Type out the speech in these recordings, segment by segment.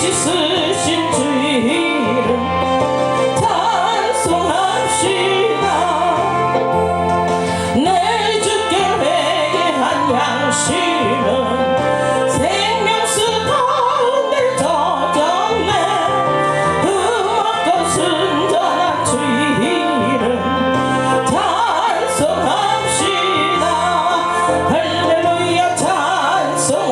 씻으신 주의를 찬송합시다. 내 주께 회개한 양심은 생명수 가운데 젖었네. 음악과 순전한 주의를 찬송합시다. 할렐루야 찬송합시다.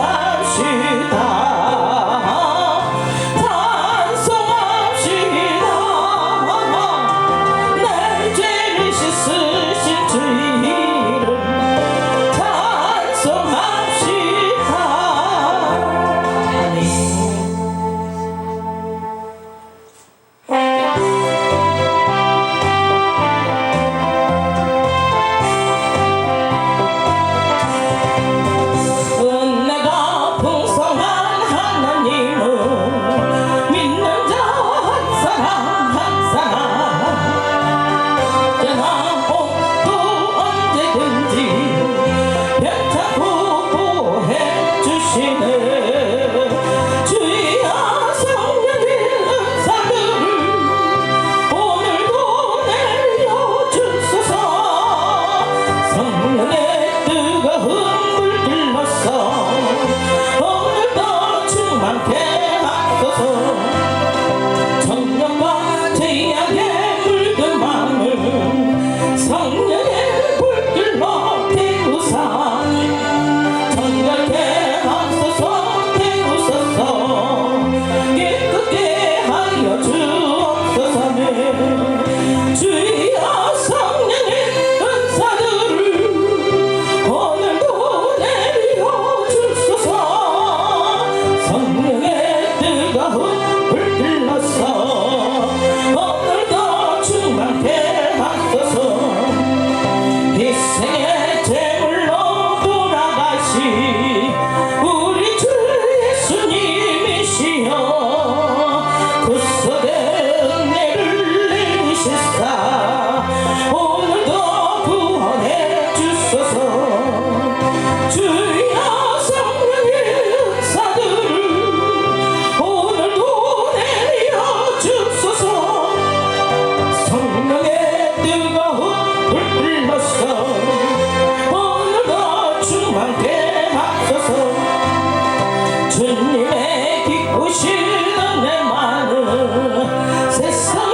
주님의 기쁘시는 내 마음 세상에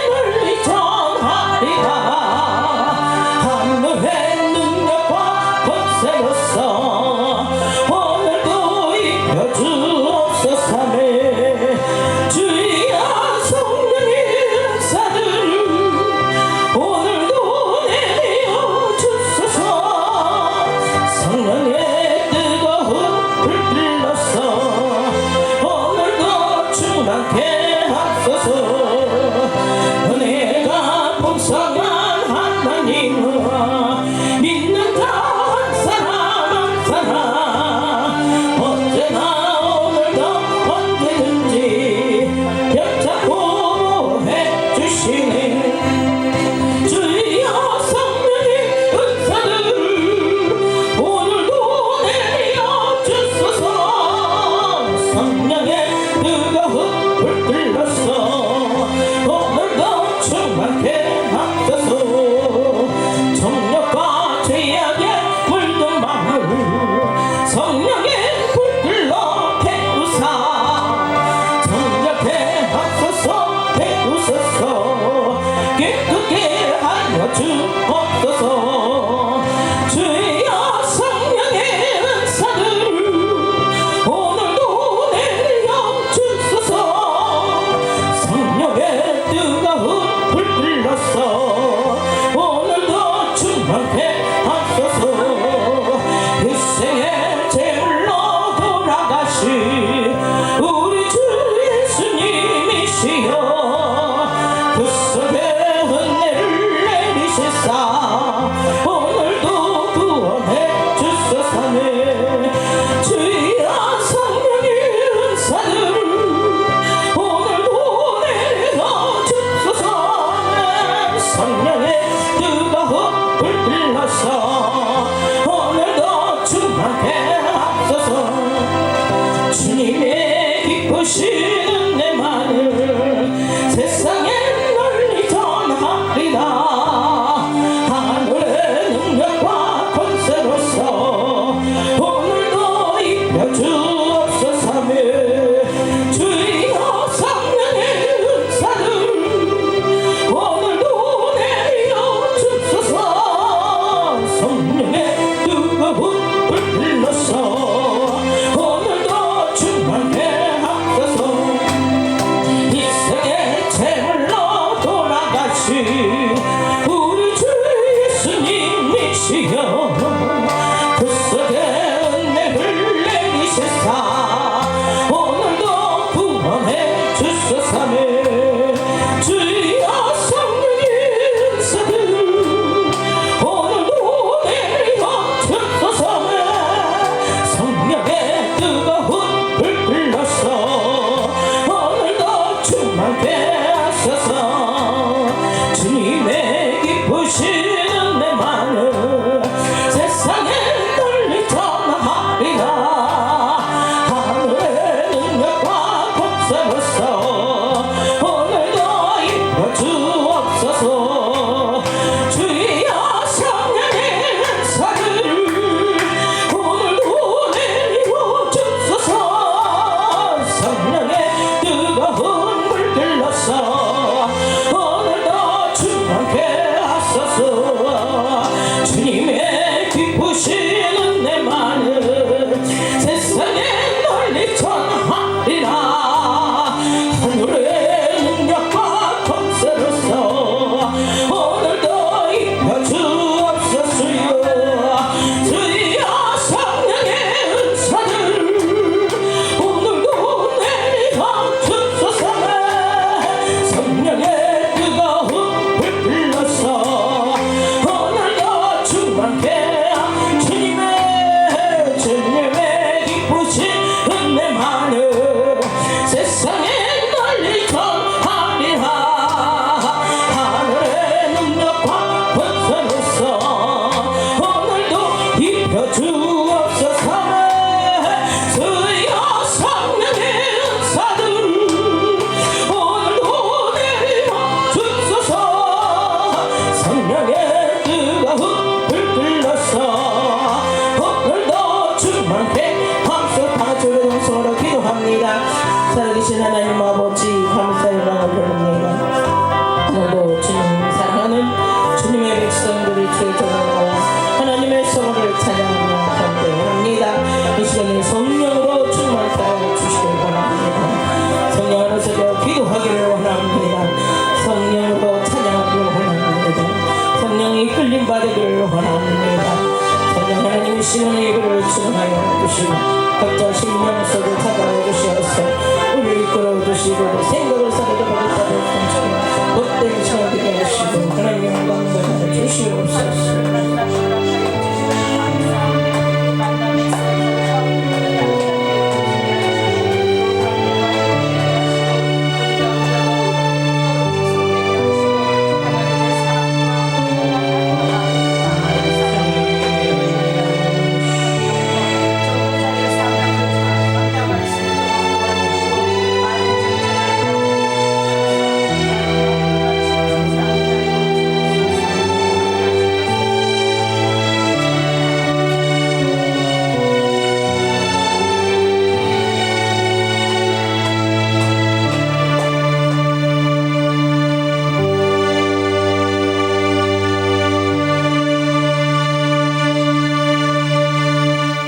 널리 전하리라. 하늘의 능력과 권세로서 오늘도 입혀주옵소서. 주여 성령의 은사들을 오늘도 내려 주소서. 성령의 뜨거운 불불러서 오늘도 충만케 하소서. 은혜가 풍성한 하나님과 믿는 자 한 사람 한 사람 언제나 오늘도 언제든지 벽잡고 해주시네. 주여 성령의 은사들을 오늘도 내려 주소서. 성령의 뜨거운 불불러서 오늘도 충만케 하소서. 정욕과 죄악에 물든 마음을 성령의 불불러 태우사 정력해 하소서. 태우소서. 깨끗게 하여 주옵소서. 주여 성령의 은사들을 오늘도 내려 주소서. 성령의 뜨거운 불불러서 오늘도 충만케 하소서. 일생의 제물로 돌아가신 우리 주 예수님이시여 그 속에 은혜를 내리시사 오늘도 구원해 주소서. 주여 성령의 은사들을 오늘도 내려 주소서. 성령의 뜨거운 불불러서 오늘도 충만케 하소서. 주님의 기쁘신 기도합니다. 살아계신 하나님 아버지 감사의 영광을 드립니다. 오늘도 주님 사랑하는 주님의 백성들이 주의 전하와 하나님의 성을 찬양하며 감사합니다. 이 시간에 성령으로 충만하여 주시길 원합니다. 성령 안에서 기도하기를 원합니다. 성령으로 찬양하기를 원합니다. 성령이 이끌림 받으기를 원합니다. 성령 하나님의 시온의 예배를 충만하여 주시고 각자 심령 속에 찾아와 주시옵소서. 우리를 이끌어 주시고 생각을 사르게 받았다고 통치고 못된 시간 되게 하시고 하나님의 영광을 받아 주시옵소서.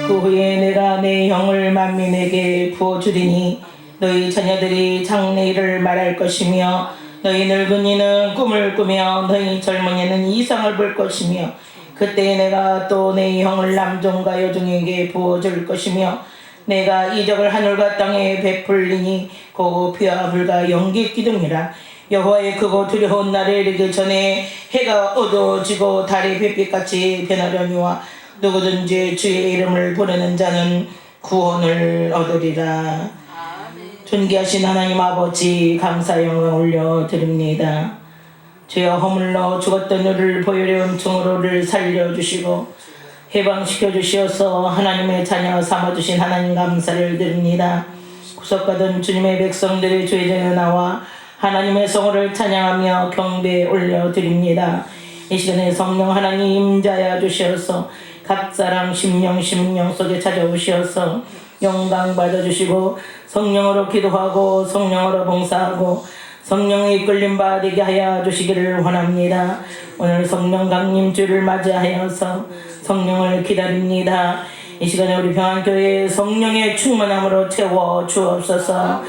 그 후에 내가 내 형을 만민에게 부어주리니 너희 자녀들이 장래일을 말할 것이며 너희 늙은이는 꿈을 꾸며 너희 젊은이는 이상을 볼 것이며 그때 내가 또 내 형을 남종과 여종에게 부어줄 것이며 내가 이적을 하늘과 땅에 베풀리니 곧 피와 불과 연기 기둥이라. 여호와의 크고 두려운 날에 이르기 전에 해가 어두워지고 달이 햇빛같이 변하려니와 누구든지 주의 이름을 부르는 자는 구원을 얻으리라. 존귀하신 하나님 아버지 감사 영광 올려드립니다. 죄와 허물로 죽었던 우리를 보혈의 은총으로를 살려주시고 해방시켜 주시어서 하나님의 자녀 삼아주신 하나님 감사를 드립니다. 구속받은 주님의 백성들의 죄전에 나와 하나님의 성호를 찬양하며 경배에 올려드립니다. 이 시간에 성령 하나님 임자여 주시어서 각 사람 심령 속에 찾아오시어서 영광 받아주시고 성령으로 기도하고 성령으로 봉사하고 성령의 이끌림 받게 하여 주시기를 원합니다. 오늘 성령 강림주를 맞이하여서 성령을 기다립니다. 이 시간에 우리 평안교회 성령의 충만함으로 채워 주옵소서.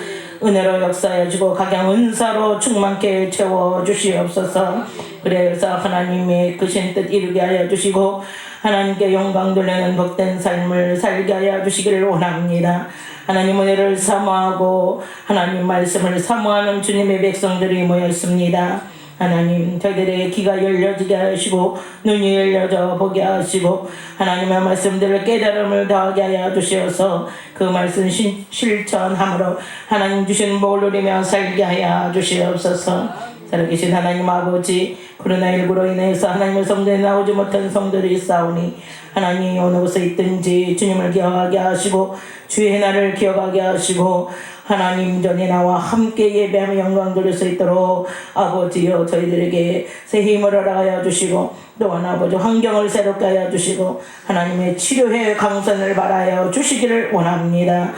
은혜로 역사해 주고 각양 은사로 충만케 채워 주시옵소서. 그래서 하나님의 크신 뜻 이루게 하여 주시고 하나님께 영광 돌리는 복된 삶을 살게 하여 주시기를 원합니다. 하나님 은혜를 사모하고 하나님 말씀을 사모하는 주님의 백성들이 모였습니다. 하나님 저희들의 귀가 열려지게 하시고 눈이 열려져 보게 하시고 하나님의 말씀들을 깨달음을 더하게 하여 주시어서 그 말씀 실천함으로 하나님 주신 복을 누리며 살게 하여 주시옵소서. 살아계신 하나님 아버지 코로나19로 인해서 하나님의 성전에 나오지 못한 성들이 있사오니 하나님 어느 곳에 있든지 주님을 기억하게 하시고 주의 해날을 기억하게 하시고 하나님 전에 나와 함께 예배하며 영광 돌릴 수 있도록 아버지여 저희들에게 새 힘을 허락하여 주시고 또한 아버지 환경을 새롭게 하여 주시고 하나님의 치료의 강선을 바라여 주시기를 원합니다.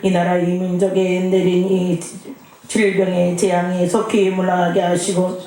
이 나라 이 민족에 내린 이 질병의 재앙이 속히 물러가게 하시고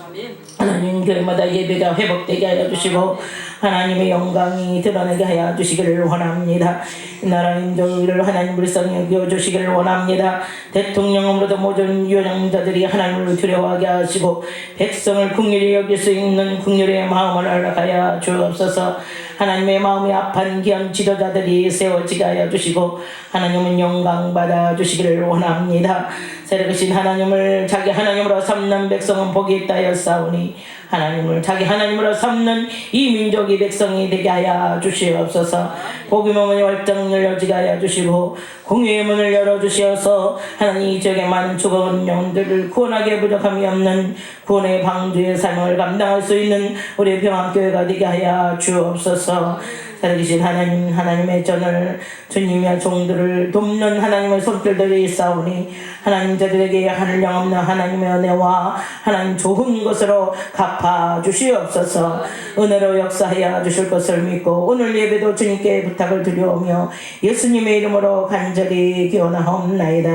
하나님 교회마다 예배가 회복되게 하여 주시고 하나님의 영광이 드러나게 하여 주시기를 원합니다. 이 나라 민족을 하나님 불쌍히 여겨 주시기를 원합니다. 대통령으로도 모든 유명자들이 하나님을 두려워하게 하시고 백성을 긍휼히 여길 수 있는 긍휼의 마음을 허락하여 주옵소서. 하나님의 마음이 아픈 귀한 지도자들이 세워지게 하여 주시고 하나님은 영광 받아 주시기를 원합니다. 새로우신 하나님을 자기 하나님으로 삼는 백성은 복이 있다 하였사오니 하나님을 자기 하나님으로 삼는 이 민족이 백성이 되게 하여 주시옵소서. 복음의 문이 활짝 열려지게 하여 주시고 공의의 문을 열어주시어서 하나님 이 지역에 많은 죽어간 영혼들을 구원하게 부족함이 없는 구원의 방주의 삶을 감당할 수 있는 우리 평안교회가 되게 하여 주옵소서. 살아계신 하나님, 하나님의 전을 주님의 종들을 돕는 하나님의 손길들이 있사오니 하나님 저들에게 하늘 영없는 하나님의 은혜와 하나님 좋은 것으로 갚아 주시옵소서. 은혜로 역사하여 주실 것을 믿고 오늘 예배도 주님께 부탁을 드려오며 예수님의 이름으로 간절히 기원하옵나이다.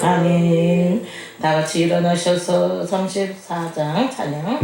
아멘. 다 같이 일어나셔서 34장 찬양.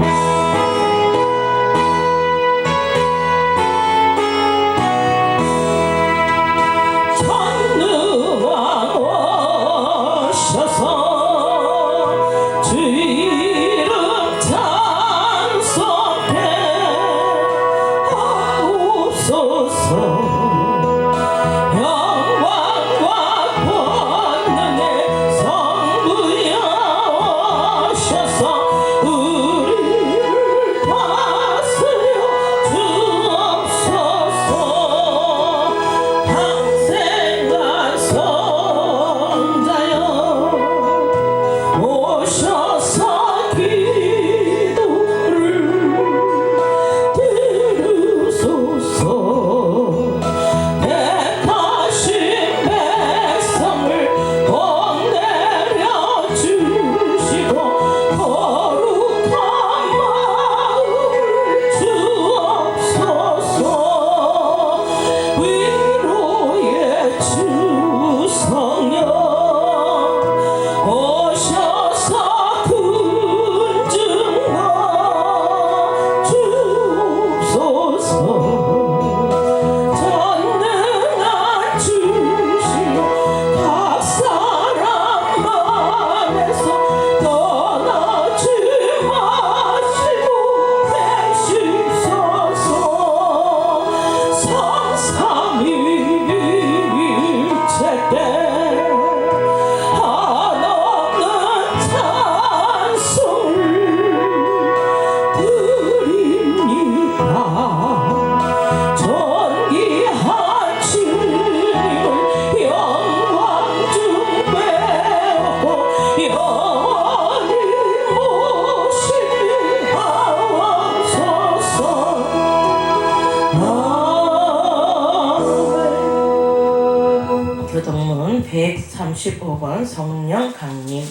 교동문 135번 성령 강림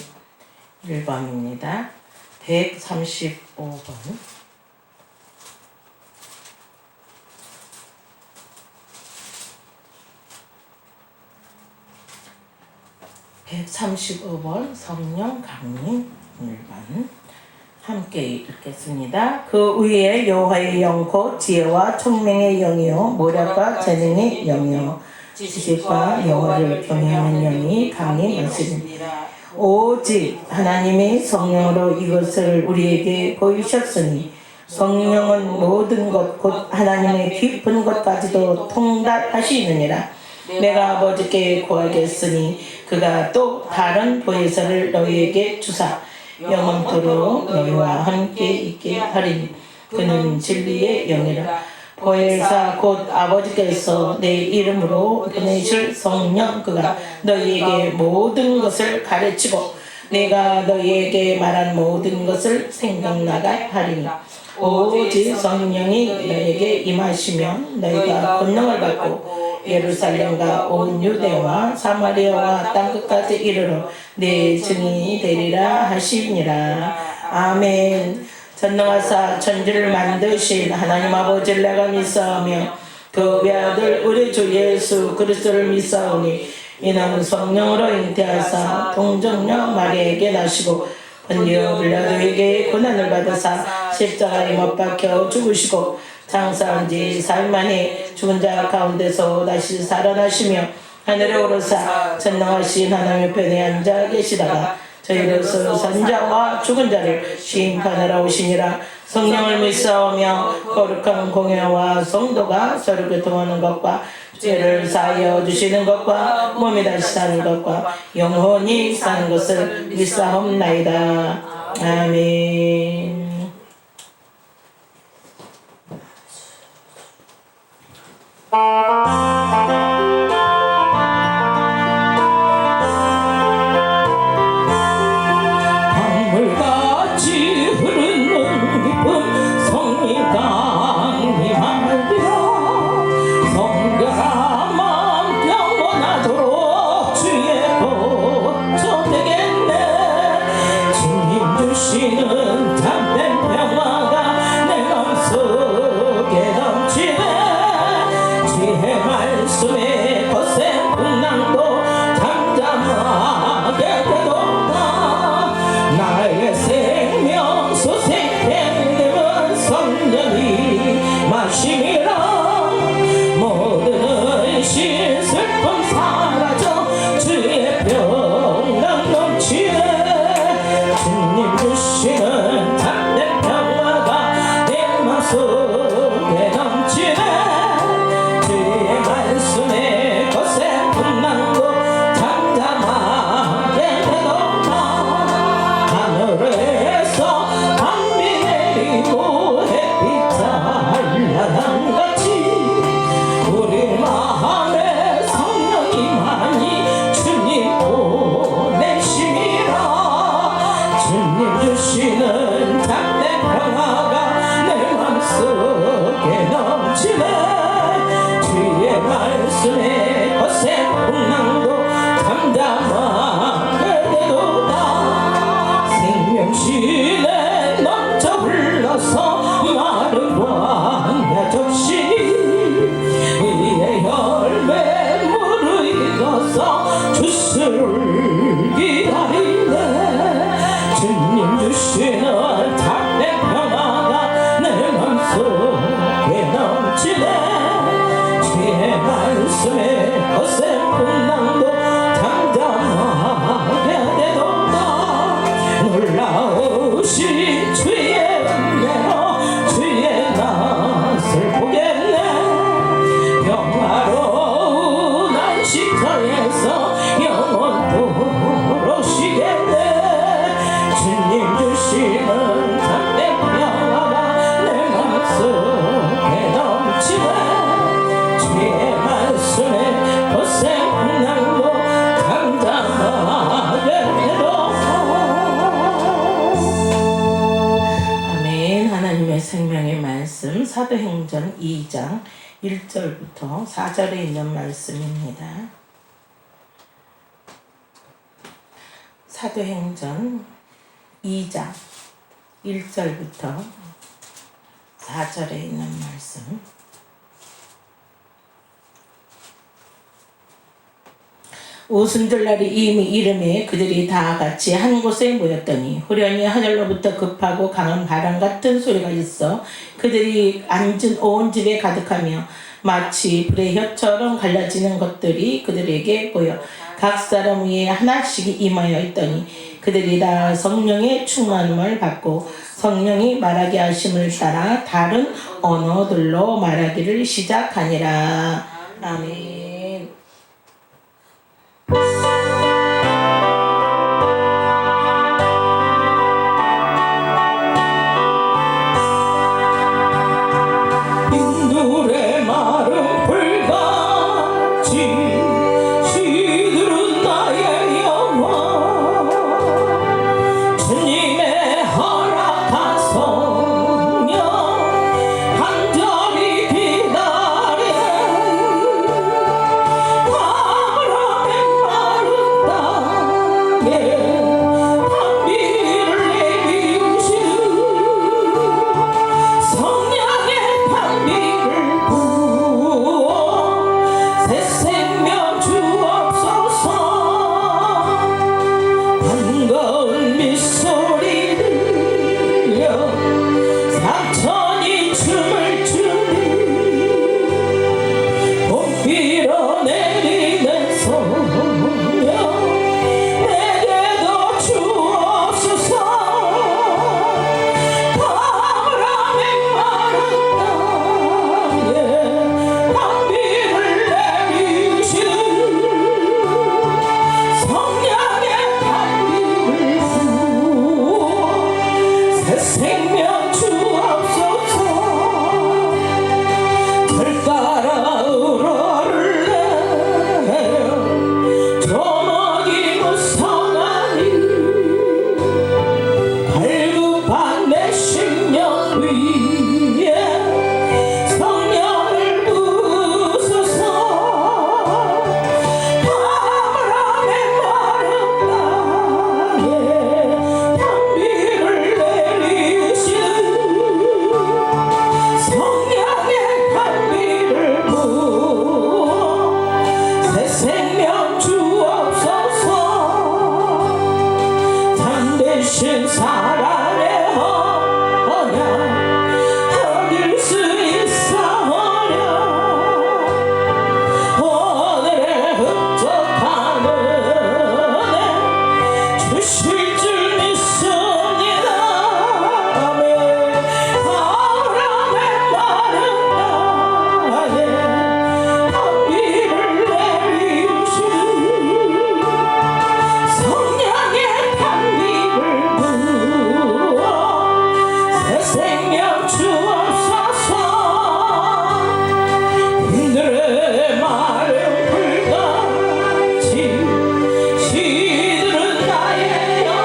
1번입니다. 135번. 성령 강림 1번 함께 읽겠습니다. 그 위에 여호와의 영 곧 지혜와 총명의 영이요 모략과 재능의 영이요 지식과 영어를 경외하는 영이 강림하시니라. 오직 하나님의 성령으로 이것을 우리에게 보이셨으니 성령은 모든 것 곧 하나님의 깊은 것까지도 통달하시느니라. 내가 아버지께 구하겠으니 그가 또 다른 보혜사를 너희에게 주사 영원토록 너희와 함께 있게 하리니 그는 진리의 영이라. 보혜사 곧 아버지께서 내 이름으로 보내실 성령 그가 너희에게 모든 것을 가르치고 내가 너희에게 말한 모든 것을 생각나게 하리니 오직 성령이 너희에게 임하시면 너희가 권능을 받고 예루살렘과 온 유대와 사마리아와 땅끝까지 이르러 내 증인이 되리라 하시니라. 아멘. 전능하사 천지를 만드신 하나님 아버지를 내가 믿사오며 그 외아들 우리 주 예수 그리스도를 믿사오니 이는 성령으로 잉태하사 동정녀 마리아에게 나시고 본디오 빌라도에게 고난을 받으사 십자가에 못 박혀 죽으시고 장사한 지 4일 만에 죽은 자 가운데서 다시 살아나시며 하늘에 오르사 전능하신 하나님의 편에 앉아 계시다가 저희로서 산자와 죽은 자를 심판하러 오시니라. 성령을 믿사오며 거룩한 공회와 성도가 서로 교통하는 것과 죄를 사하여 주시는 것과 몸이 다시 사는 것과 영원히 사는 것을 믿사옵나이다. 아멘. 강물같이 흐르는 깊은 성령 강림하리라. 사도행전 2장 1절부터 4절에 있는 말씀입니다. 사도행전 2장 1절부터 4절에 있는 말씀. 오순절날이 이미 이름에 그들이 다 같이 한 곳에 모였더니 후련히 하늘로부터 급하고 강한 바람 같은 소리가 있어 그들이 앉은 온 집에 가득하며 마치 불의 혀처럼 갈라지는 것들이 그들에게 보여 각 사람 위에 하나씩 임하여 있더니 그들이 다 성령의 충만함을 받고 성령이 말하게 하심을 따라 다른 언어들로 말하기를 시작하니라. 아멘. 인들의 마른 불같이 시들은 나의 영혼 주님의 허락한 성령 간절히 기다리네 바람에 마른 땅에 단비를 내리시는 성령의 단비를 부어 새 생명 주옵소서 반가운 미소리 들려 삼천이 춤을 추니 봄비로 내리는 성령 내게도 주옵소서 바람에 마른 땅에 단비를 내리시는 성령의 단비를 부어 새 생명 주옵소서 들가라 울어를 내려 조목이 무성하니 갈급한 내 심령 위에 성령을 부으소서 바람에 마른 땅에 단비를 내리시는 성령의 단비를 부어 새 생명 주옵소서 참되신 사랑의 언약 얻을 수 있사오랴 오늘의 흡족한 은혜 주실 줄 믿습니다. 아멘. 바람에 마른 땅에 단비를 내리시는 성령의 단비를 부어 새 생명 주옵소서 인들의 마른 불같이 시들은 나의 영혼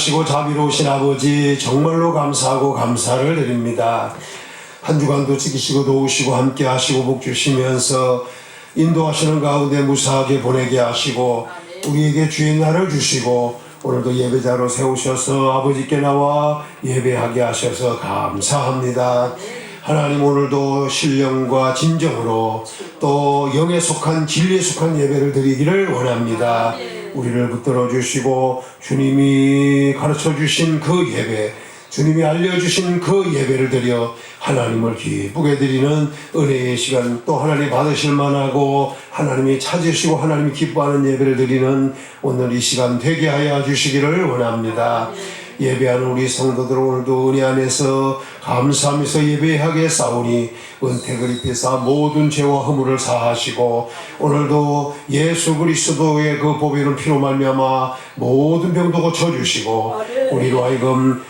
선하시고 자비로우신 아버지 정말로 감사하고 감사를 드립니다. 한 주간도 지키시고 도우시고 함께 하시고 복 주시면서 인도하시는 가운데 무사하게 보내게 하시고 우리에게 주의 날을 주시고 오늘도 예배자로 세우셔서 아버지께 나와 예배하게 하셔서 감사합니다. 하나님 오늘도 신령과 진정으로 또 영에 속한 진리에 속한 예배를 드리기를 원합니다. 우리를 붙들어 주시고 주님이 가르쳐 주신 그 예배, 주님이 알려주신 그 예배를 드려 하나님을 기쁘게 드리는 은혜의 시간, 또 하나님 받으실 만하고 하나님이 찾으시고 하나님이 기뻐하는 예배를 드리는 오늘 이 시간 되게 하여 주시기를 원합니다. 예배하는 우리 성도들 오늘도 은혜 안에서 감사하면서 예배하게 싸우니 은택을 입히사 모든 죄와 허물을 사하시고 오늘도 예수 그리스도의 그 보배는 피로 말미암아 모든 병도 고쳐주시고 우리로 하여금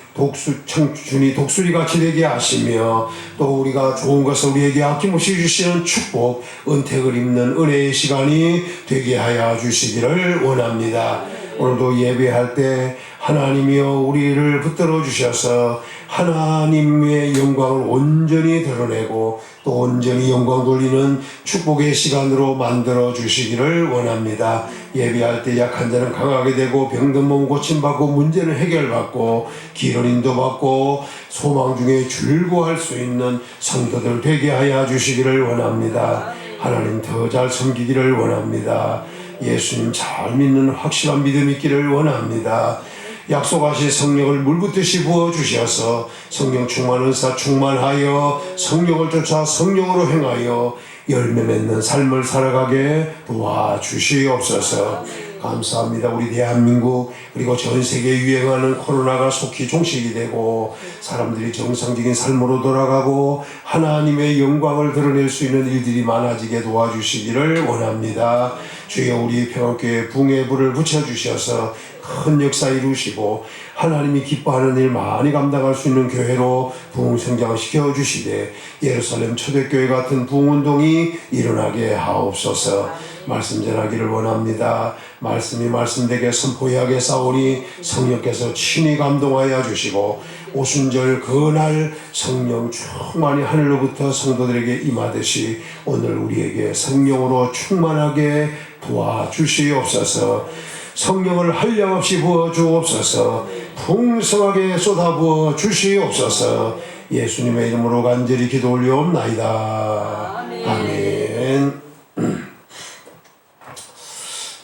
청춘이 독수리같이 되게 하시며 또 우리가 좋은 것을 우리에게 아낌없이 주시는 축복, 은택을 입는 은혜의 시간이 되게 하여 주시기를 원합니다. 오늘도 예배할 때 하나님이여 우리를 붙들어 주셔서 하나님의 영광을 온전히 드러내고 또 온전히 영광 돌리는 축복의 시간으로 만들어 주시기를 원합니다. 예배할 때 약한 자는 강하게 되고 병든 몸 고침받고 문제는 해결받고 길을 인도받고 소망 중에 즐거워할 수 있는 성도들 되게 하여 주시기를 원합니다. 하나님 더 잘 섬기기를 원합니다. 예수님 잘 믿는 확실한 믿음 있기를 원합니다. 약속하신 성령을 물붓듯이 부어주셔서 성령 충만 은사 충만하여 성령을 쫓아 성령으로 행하여 열매 맺는 삶을 살아가게 도와주시옵소서. 감사합니다. 우리 대한민국 그리고 전 세계에 유행하는 코로나가 속히 종식이 되고 사람들이 정상적인 삶으로 돌아가고 하나님의 영광을 드러낼 수 있는 일들이 많아지게 도와주시기를 원합니다. 주여 우리 평안교회 붕에 불을 붙여주셔서 큰 역사 이루시고 하나님이 기뻐하는 일 많이 감당할 수 있는 교회로 부흥성장시켜 주시되 예루살렘 초대교회 같은 부흥운동이 일어나게 하옵소서. 말씀 전하기를 원합니다. 말씀이 말씀되게 선포하게 싸우니 성령께서 친히 감동하여 주시고 오순절 그날 성령 충만히 하늘로부터 성도들에게 임하듯이 오늘 우리에게 성령으로 충만하게 도와주시옵소서. 성령을 한량없이 부어주옵소서. 풍성하게 쏟아부어 주시옵소서. 예수님의 이름으로 간절히 기도 올려옵나이다. 아멘.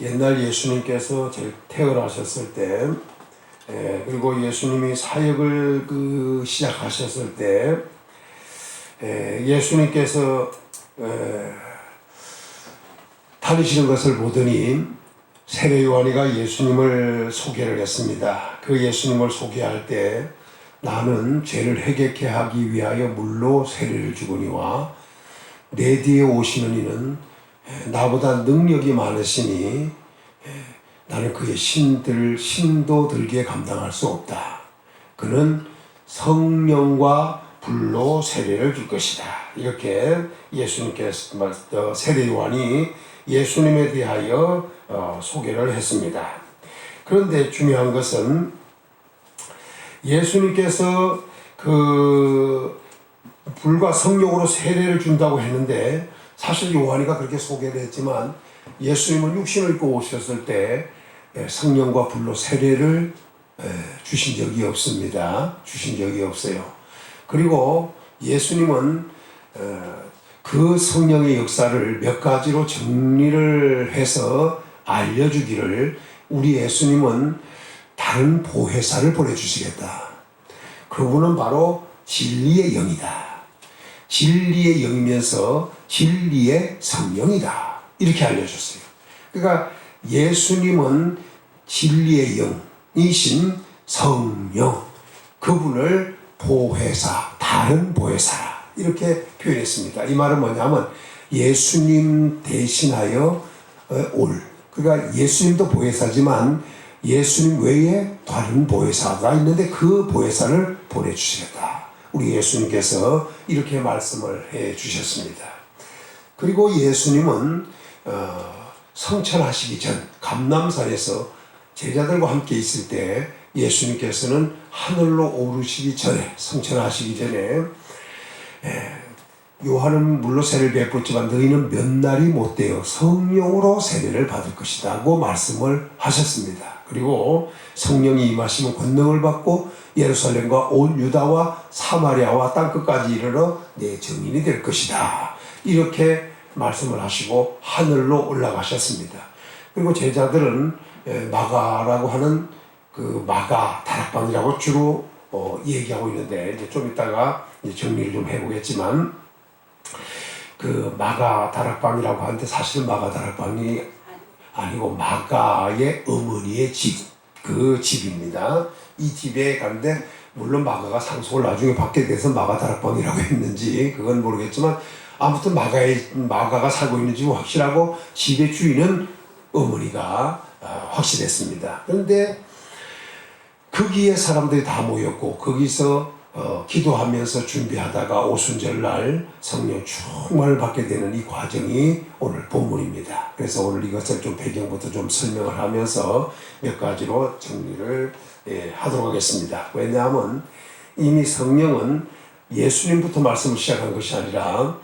옛날 예수님께서 태어나셨을 때 그리고 예수님이 사역을 시작하셨을 때 예수님께서 다니시는 것을 보더니 세례 요한이가 예수님을 소개를 했습니다. 그 예수님을 소개할 때 나는 죄를 회개케 하기 위하여 물로 세례를 주거니와 내 뒤에 오시는 이는 나보다 능력이 많으시니 나는 그의 신도 들기에 감당할 수 없다. 그는 성령과 불로 세례를 줄 것이다. 이렇게 예수님께서 세례 요한이 예수님에 대하여 소개를 했습니다. 그런데 중요한 것은 예수님께서 그 불과 성령으로 세례를 준다고 했는데 사실 요한이가 그렇게 소개를 했지만 예수님은 육신을 입고 오셨을 때 성령과 불로 세례를 주신 적이 없습니다. 주신 적이 없어요. 그리고 예수님은 그 성령의 역사를 몇 가지로 정리를 해서 알려주기를 우리 예수님은 다른 보혜사를 보내주시겠다. 그분은 바로 진리의 영이다. 진리의 영이면서 진리의 성령이다. 이렇게 알려줬어요. 그러니까 예수님은 진리의 영이신 성령, 그분을 보혜사, 다른 보혜사라 이렇게 표현했습니다. 이 말은 뭐냐면 예수님 대신하여 그러니까 예수님도 보혜사지만 예수님 외에 다른 보혜사가 있는데 그 보혜사를 보내주시겠다. 우리 예수님께서 이렇게 말씀을 해 주셨습니다. 그리고 예수님은 성천하시기 전 감람산에서 제자들과 함께 있을 때 예수님께서는 하늘로 오르시기 전에, 성천하시기 전에 요한은 물로 세례를 베풀었지만 너희는 몇 날이 못되어 성령으로 세례를 받을 것이라고 말씀을 하셨습니다. 그리고 성령이 임하시면 권능을 받고 예루살렘과 온 유다와 사마리아와 땅끝까지 이르러 내 증인이 될 것이다. 이렇게 말씀을 하시고 하늘로 올라가셨습니다. 그리고 제자들은 마가라고 하는 그 마가 다락방이라고 주로 얘기하고 있는데 이제 좀 이따가 이제 정리를 좀 해보겠지만 그 마가 다락방이라고 하는데 사실은 마가 다락방이 아니고 마가의 어머니의 집, 그 집입니다. 이 집에 가는데 물론 마가가 상속을 나중에 받게 돼서 마가 다락방이라고 했는지 그건 모르겠지만 아무튼 마가가 살고 있는 집은 확실하고 집의 주인은 어머니가 확실했습니다. 그런데 거기에 사람들이 다 모였고 거기서 기도하면서 준비하다가 오순절날 성령 충만을 받게 되는 이 과정이 오늘 본문입니다. 그래서 오늘 이것을 좀 배경부터 좀 설명을 하면서 몇 가지로 정리를 하도록 하겠습니다. 왜냐하면 이미 성령은 예수님부터 말씀을 시작한 것이 아니라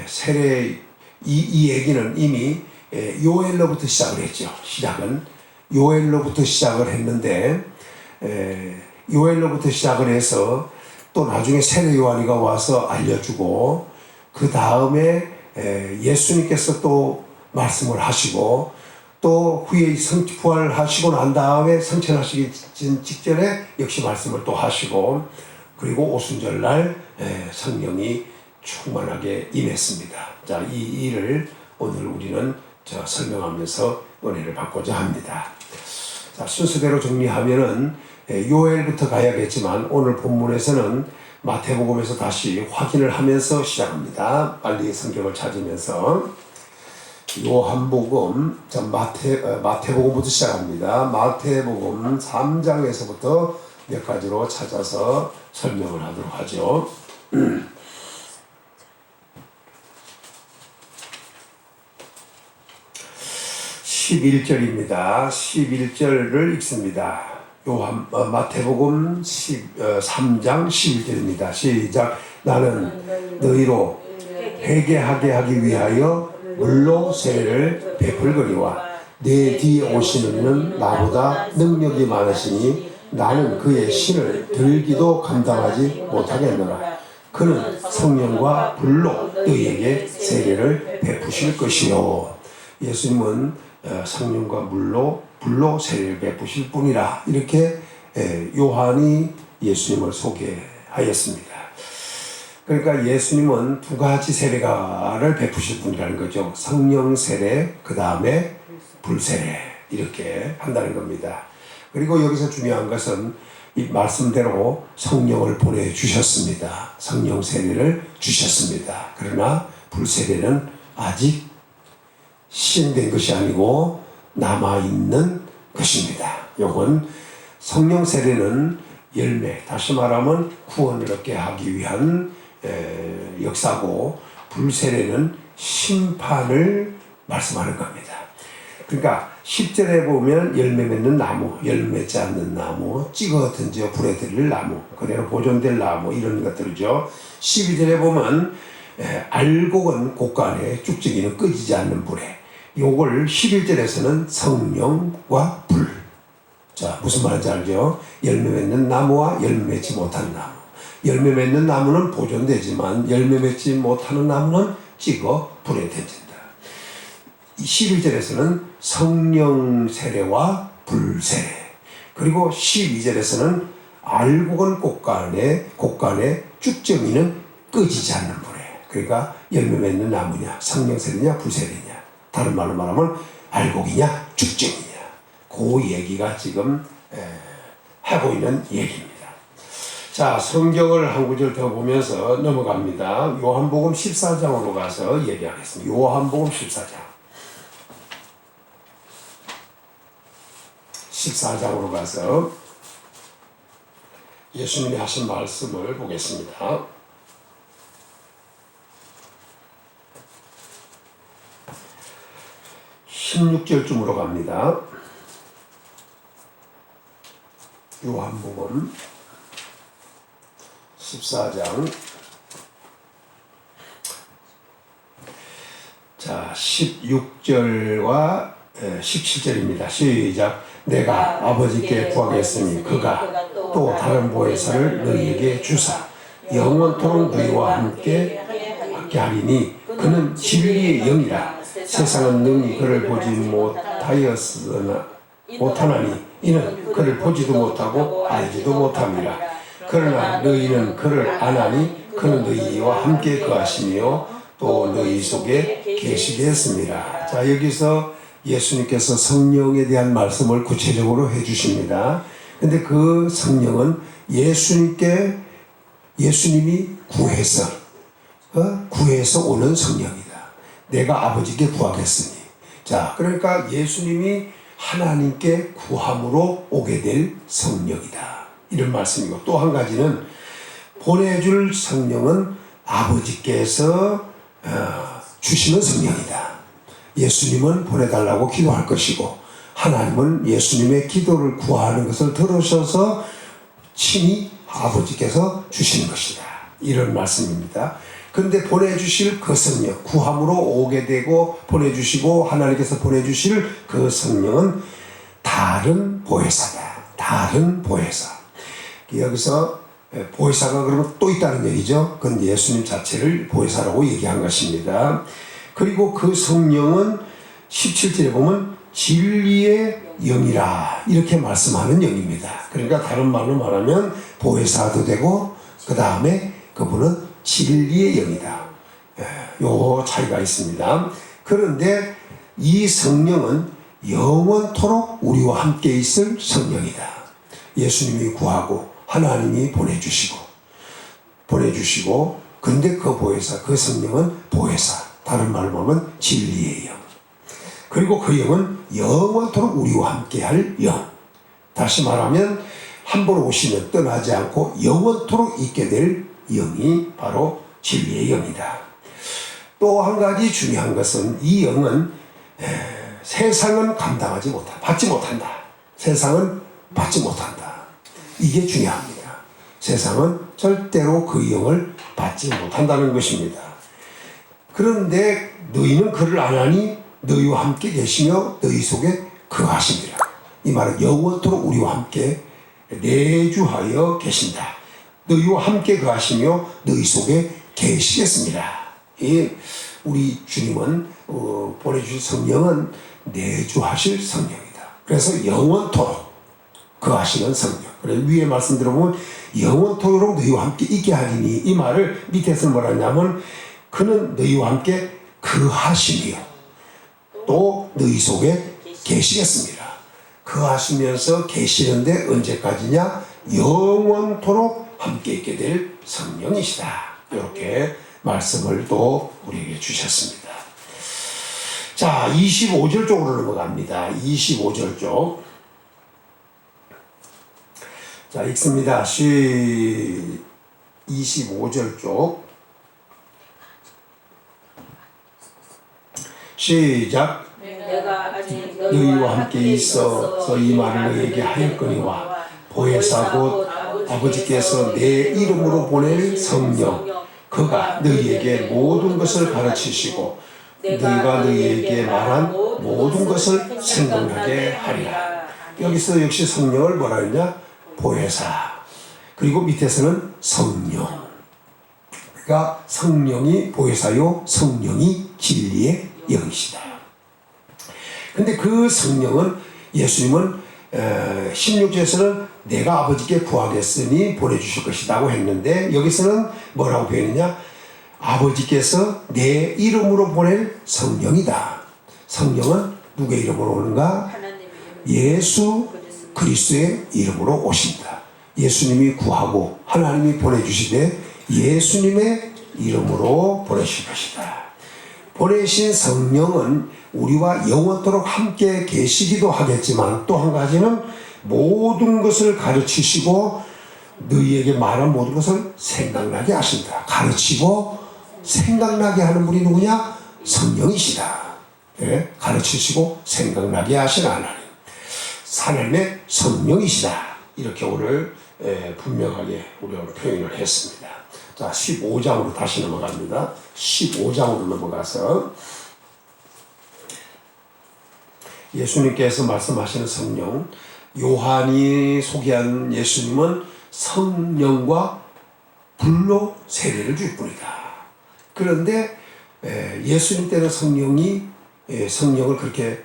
세례 이 얘기는 이미 요엘로부터 시작을 했죠. 시작은 요엘로부터 시작을 했는데 요엘로부터 시작을 해서 또 나중에 세례 요한이가 와서 알려주고 그 다음에 예수님께서 또 말씀을 하시고 또 후에 부활하시고 난 다음에 성천하시기 직전에 역시 말씀을 또 하시고 그리고 오순절날 성령이 충만하게 임했습니다. 자, 이 일을 오늘 우리는 설명하면서 은혜를 받고자 합니다. 자, 순서대로 정리하면은 요엘부터 가야겠지만 오늘 본문에서는 마태복음에서 다시 확인을 하면서 시작합니다. 빨리 성경을 찾으면서 요한복음, 마태복음부터 시작합니다. 마태복음 3장에서부터 몇 가지로 찾아서 설명을 하도록 하죠. 11절입니다. 11절을 읽습니다. 마태복음 3장 11절입니다. 시작. 나는 너희로 회개하게 하기 위하여 물로 세례를 베풀거니와 내 뒤에 오시는 이는 나보다 능력이 많으시니 나는 그의 신을 들기도 감당하지 못하겠노라. 그는 성령과 불로 너희에게 세례를 베푸실 것이요. 예수님은 성령과 불로 세례를 베푸실 뿐이라. 이렇게 요한이 예수님을 소개하였습니다. 그러니까 예수님은 두 가지 세례를 베푸실 분이라는 거죠. 성령 세례, 그 다음에 불세례, 이렇게 한다는 겁니다. 그리고 여기서 중요한 것은 이 말씀대로 성령을 보내주셨습니다. 성령 세례를 주셨습니다. 그러나 불세례는 아직 시행된 것이 아니고 남아있는 것입니다. 요건 성령 세례는 열매, 다시 말하면 구원을 얻게 하기 위한 역사고 불세례는 심판을 말씀하는 겁니다. 그러니까 10절에 보면 열매 맺는 나무, 열매 맺지 않는 나무, 찍어 던져 불에 들릴 나무, 그대로 보존될 나무, 이런 것들이죠. 12절에 보면 알곡은 곳간에 쭉지기는 끄지지 않는 불에, 요걸 11절에서는 성령과 불. 자, 무슨 말인지 알죠? 열매 맺는 나무와 열매 맺지 못하는 나무. 열매 맺는 나무는 보존되지만 열매 맺지 못하는 나무는 찍어 불에 던진다. 11절에서는 성령 세례와 불세례. 그리고 12절에서는 알곡은 곳간에 쭉정이는 끄지지 않는 불에. 그러니까 열매 맺는 나무냐, 성령 세례냐, 불세례냐. 다른 말로 말하면 알곡이냐, 쭉정이냐. 그 얘기가 지금 하고 있는 얘기입니다. 자, 성경을 한 구절 더 보면서 넘어갑니다. 요한복음 14장으로 가서 얘기하겠습니다. 요한복음 14장으로 가서 예수님이 하신 말씀을 보겠습니다. 16절쯤으로 갑니다. 요한복음 14장 자 16절과 17절입니다. 시작. 내가 아버지께 구하겠으니 그가 또 다른 보혜사를 너희에게 주사 영원토록 너희와 함께 하리니 그는 진리의 영이라. 세상은 능히 그를 보지 못하나니 이는 그를 보지도 못하고 알지도 못함이라. 그러나 너희는 그를 아나니 그는 너희와 함께 거하시며 또 너희 속에 계시게 했습니다. 자, 여기서 예수님께서 성령에 대한 말씀을 구체적으로 해주십니다. 근데 그 성령은 예수님이 구해서 오는 성령이다. 내가 아버지께 구하겠으니. 자, 그러니까 예수님이 하나님께 구함으로 오게 될 성령이다. 이런 말씀이고, 또 한 가지는 보내줄 성령은 아버지께서 주시는 성령이다. 예수님은 보내달라고 기도할 것이고, 하나님은 예수님의 기도를 구하는 것을 들으셔서 친히 아버지께서 주시는 것이다. 이런 말씀입니다. 그런데 보내주실 그 성령, 구함으로 오게 되고 보내주시고 하나님께서 보내주실 그 성령은 다른 보혜사다. 다른 보혜사. 여기서 보혜사가 그러면 또 있다는 얘기죠. 그건 예수님 자체를 보혜사라고 얘기한 것입니다. 그리고 그 성령은 17절에 보면 진리의 영이라 이렇게 말씀하는 영입니다. 그러니까 다른 말로 말하면 보혜사도 되고 그 다음에 그분은 진리의 영이다. 요 차이가 있습니다. 그런데 이 성령은 영원토록 우리와 함께 있을 성령이다. 예수님이 구하고 하나님이 보내주시고 근데 그 보혜사, 그 성령은 보혜사, 다른 말로 하면 진리의 영. 그리고 그 영은 영원토록 우리와 함께 할 영. 다시 말하면 한 번 오시면 떠나지 않고 영원토록 있게 될 영이 바로 진리의 영이다. 또 한 가지 중요한 것은 이 영은 세상은 받지 못한다. 세상은 받지 못한다. 이게 중요합니다. 세상은 절대로 그 영을 받지 못한다는 것입니다. 그런데 너희는 그를 아나니 너희와 함께 계시며 너희 속에 거하시니라. 이 말은 영원토록 우리와 함께 내주하여 계신다. 너희와 함께 거하시며 너희 속에 계시겠습니다. 우리 주님은 보내주신 성령은 내주하실 성령이다. 그래서 영원토록 거하시는 성령. 그래서 위에 말씀 들어보면 영원토록 너희와 함께 있게 하리니, 이 말을 밑에서 뭐라 하냐면 그는 너희와 함께 거하시며 또 너희 속에 계시겠습니다. 거하시면서 계시는데 언제까지냐? 영원토록 함께 있게 될 성령이시다. 이렇게 말씀을 또 우리에게 주셨습니다. 자, 25절 쪽으로 넘어갑니다. 25절 쪽. 자, 읽습니다. 25절 쪽. 시작. 내가 아직 너희와 함께 있어서 이 말을 너희에게 하였거니와 보혜사 곧 아버지께서 내 이름으로 보낼 성령 그가 너희에게 모든 것을 가르치시고 너희가 너희에게 말한 모든 것을 생각나게 하리라. 여기서 역시 성령을 뭐라 했냐? 보혜사. 그리고 밑에서는 성령. 그러니까 성령이 보혜사요, 성령이 진리의 영이시다. 근데 그 성령은 예수님은 16절에서는 내가 아버지께 구하겠으니 보내주실 것이라고 했는데 여기서는 뭐라고 표현했냐? 아버지께서 내 이름으로 보낼 성령이다. 성령은 누구의 이름으로 오는가? 예수 그리스도의 이름으로 오신다. 예수님이 구하고 하나님이 보내주시되 예수님의 이름으로 보내실 것이다. 보내신 성령은 우리와 영원토록 함께 계시기도 하겠지만 또 한 가지는 모든 것을 가르치시고 너희에게 말한 모든 것을 생각나게 하신다. 가르치고 생각나게 하는 분이 누구냐? 성령이시다. 네? 가르치시고 생각나게 하신 하나님. 하나님의 성령이시다. 이렇게 오늘 분명하게 우리가 표현을 했습니다. 자, 15장으로 다시 넘어갑니다. 15장으로 넘어가서 예수님께서 말씀하시는 성령, 요한이 소개한 예수님은 성령과 불로 세례를 줄 뿐이다. 그런데 예수님 때는 성령을 그렇게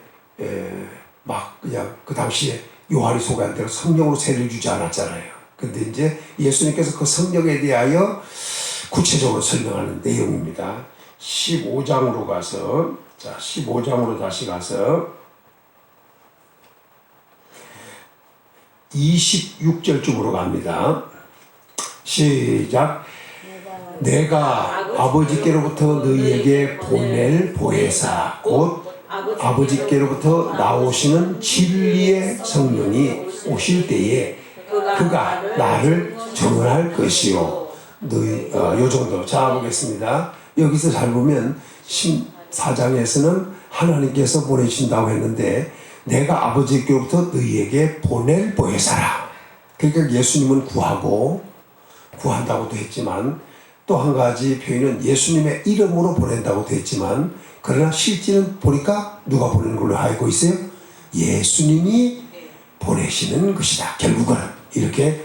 막 그냥 그 당시에 요한이 소개한 대로 성령으로 세례를 주지 않았잖아요. 근데 이제 예수님께서 그 성령에 대하여 구체적으로 설명하는 내용입니다. 15장으로 가서, 자, 15장으로 다시 가서 26절 쪽으로 갑니다. 시작. 내가 아버지께로부터 너희에게 보낼 보혜사 곧 아버지께로부터 나오시는 진리의 성령이 오실 때에 그가 나를 증언할 것이요. 너희 요 정도. 자, 보겠습니다. 여기서 잘 보면 14장에서는 하나님께서 보내신다고 했는데 내가 아버지께로부터 너희에게 보낼 보혜사라. 그러니까 예수님은 구한다고도 했지만 또 한 가지 표현은 예수님의 이름으로 보낸다고도 했지만 그러나 실제는 보니까 누가 보내는 걸로 알고 있어요? 예수님이 보내시는 것이다. 결국은 이렇게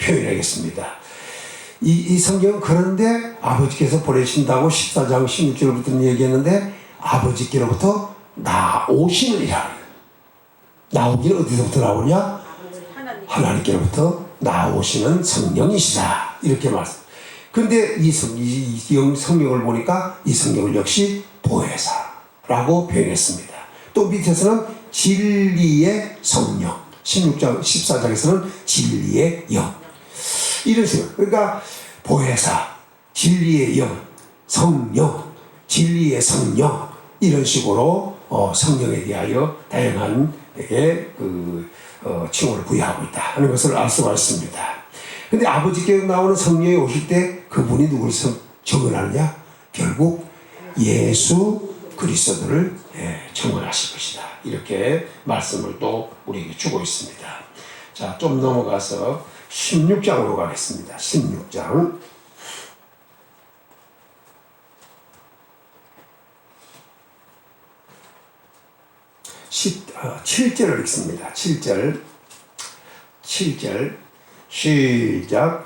표현하겠습니다. 이 성경은 그런데 아버지께서 보내신다고 14장 16절부터 얘기했는데 아버지께로부터 나오시느니라. 나오기는 어디서부터 나오냐? 하나님께로부터 나오시는 성령이시다. 이렇게 말씀. 근데 이 성령을 보니까 이 성령을 역시 보혜사라고 표현했습니다. 또 밑에서는 진리의 성령. 14장에서는 진리의 영. 이런 식으로. 그러니까 보혜사, 진리의 영, 성령, 진리의 성령. 이런 식으로 성령에 대하여 다양한 칭호를 부여하고 있다 하는 것을 알 수가 있습니다. 근데 아버지께로 나오는 성령이 오실 때 그분이 누구를 증언하느냐? 결국 예수 그리스도를 증언하실 것이다. 이렇게 말씀을 또 우리에게 주고 있습니다. 자, 좀 넘어가서 16장으로 가겠습니다. 16장. 7절을 읽습니다. 7절 시작.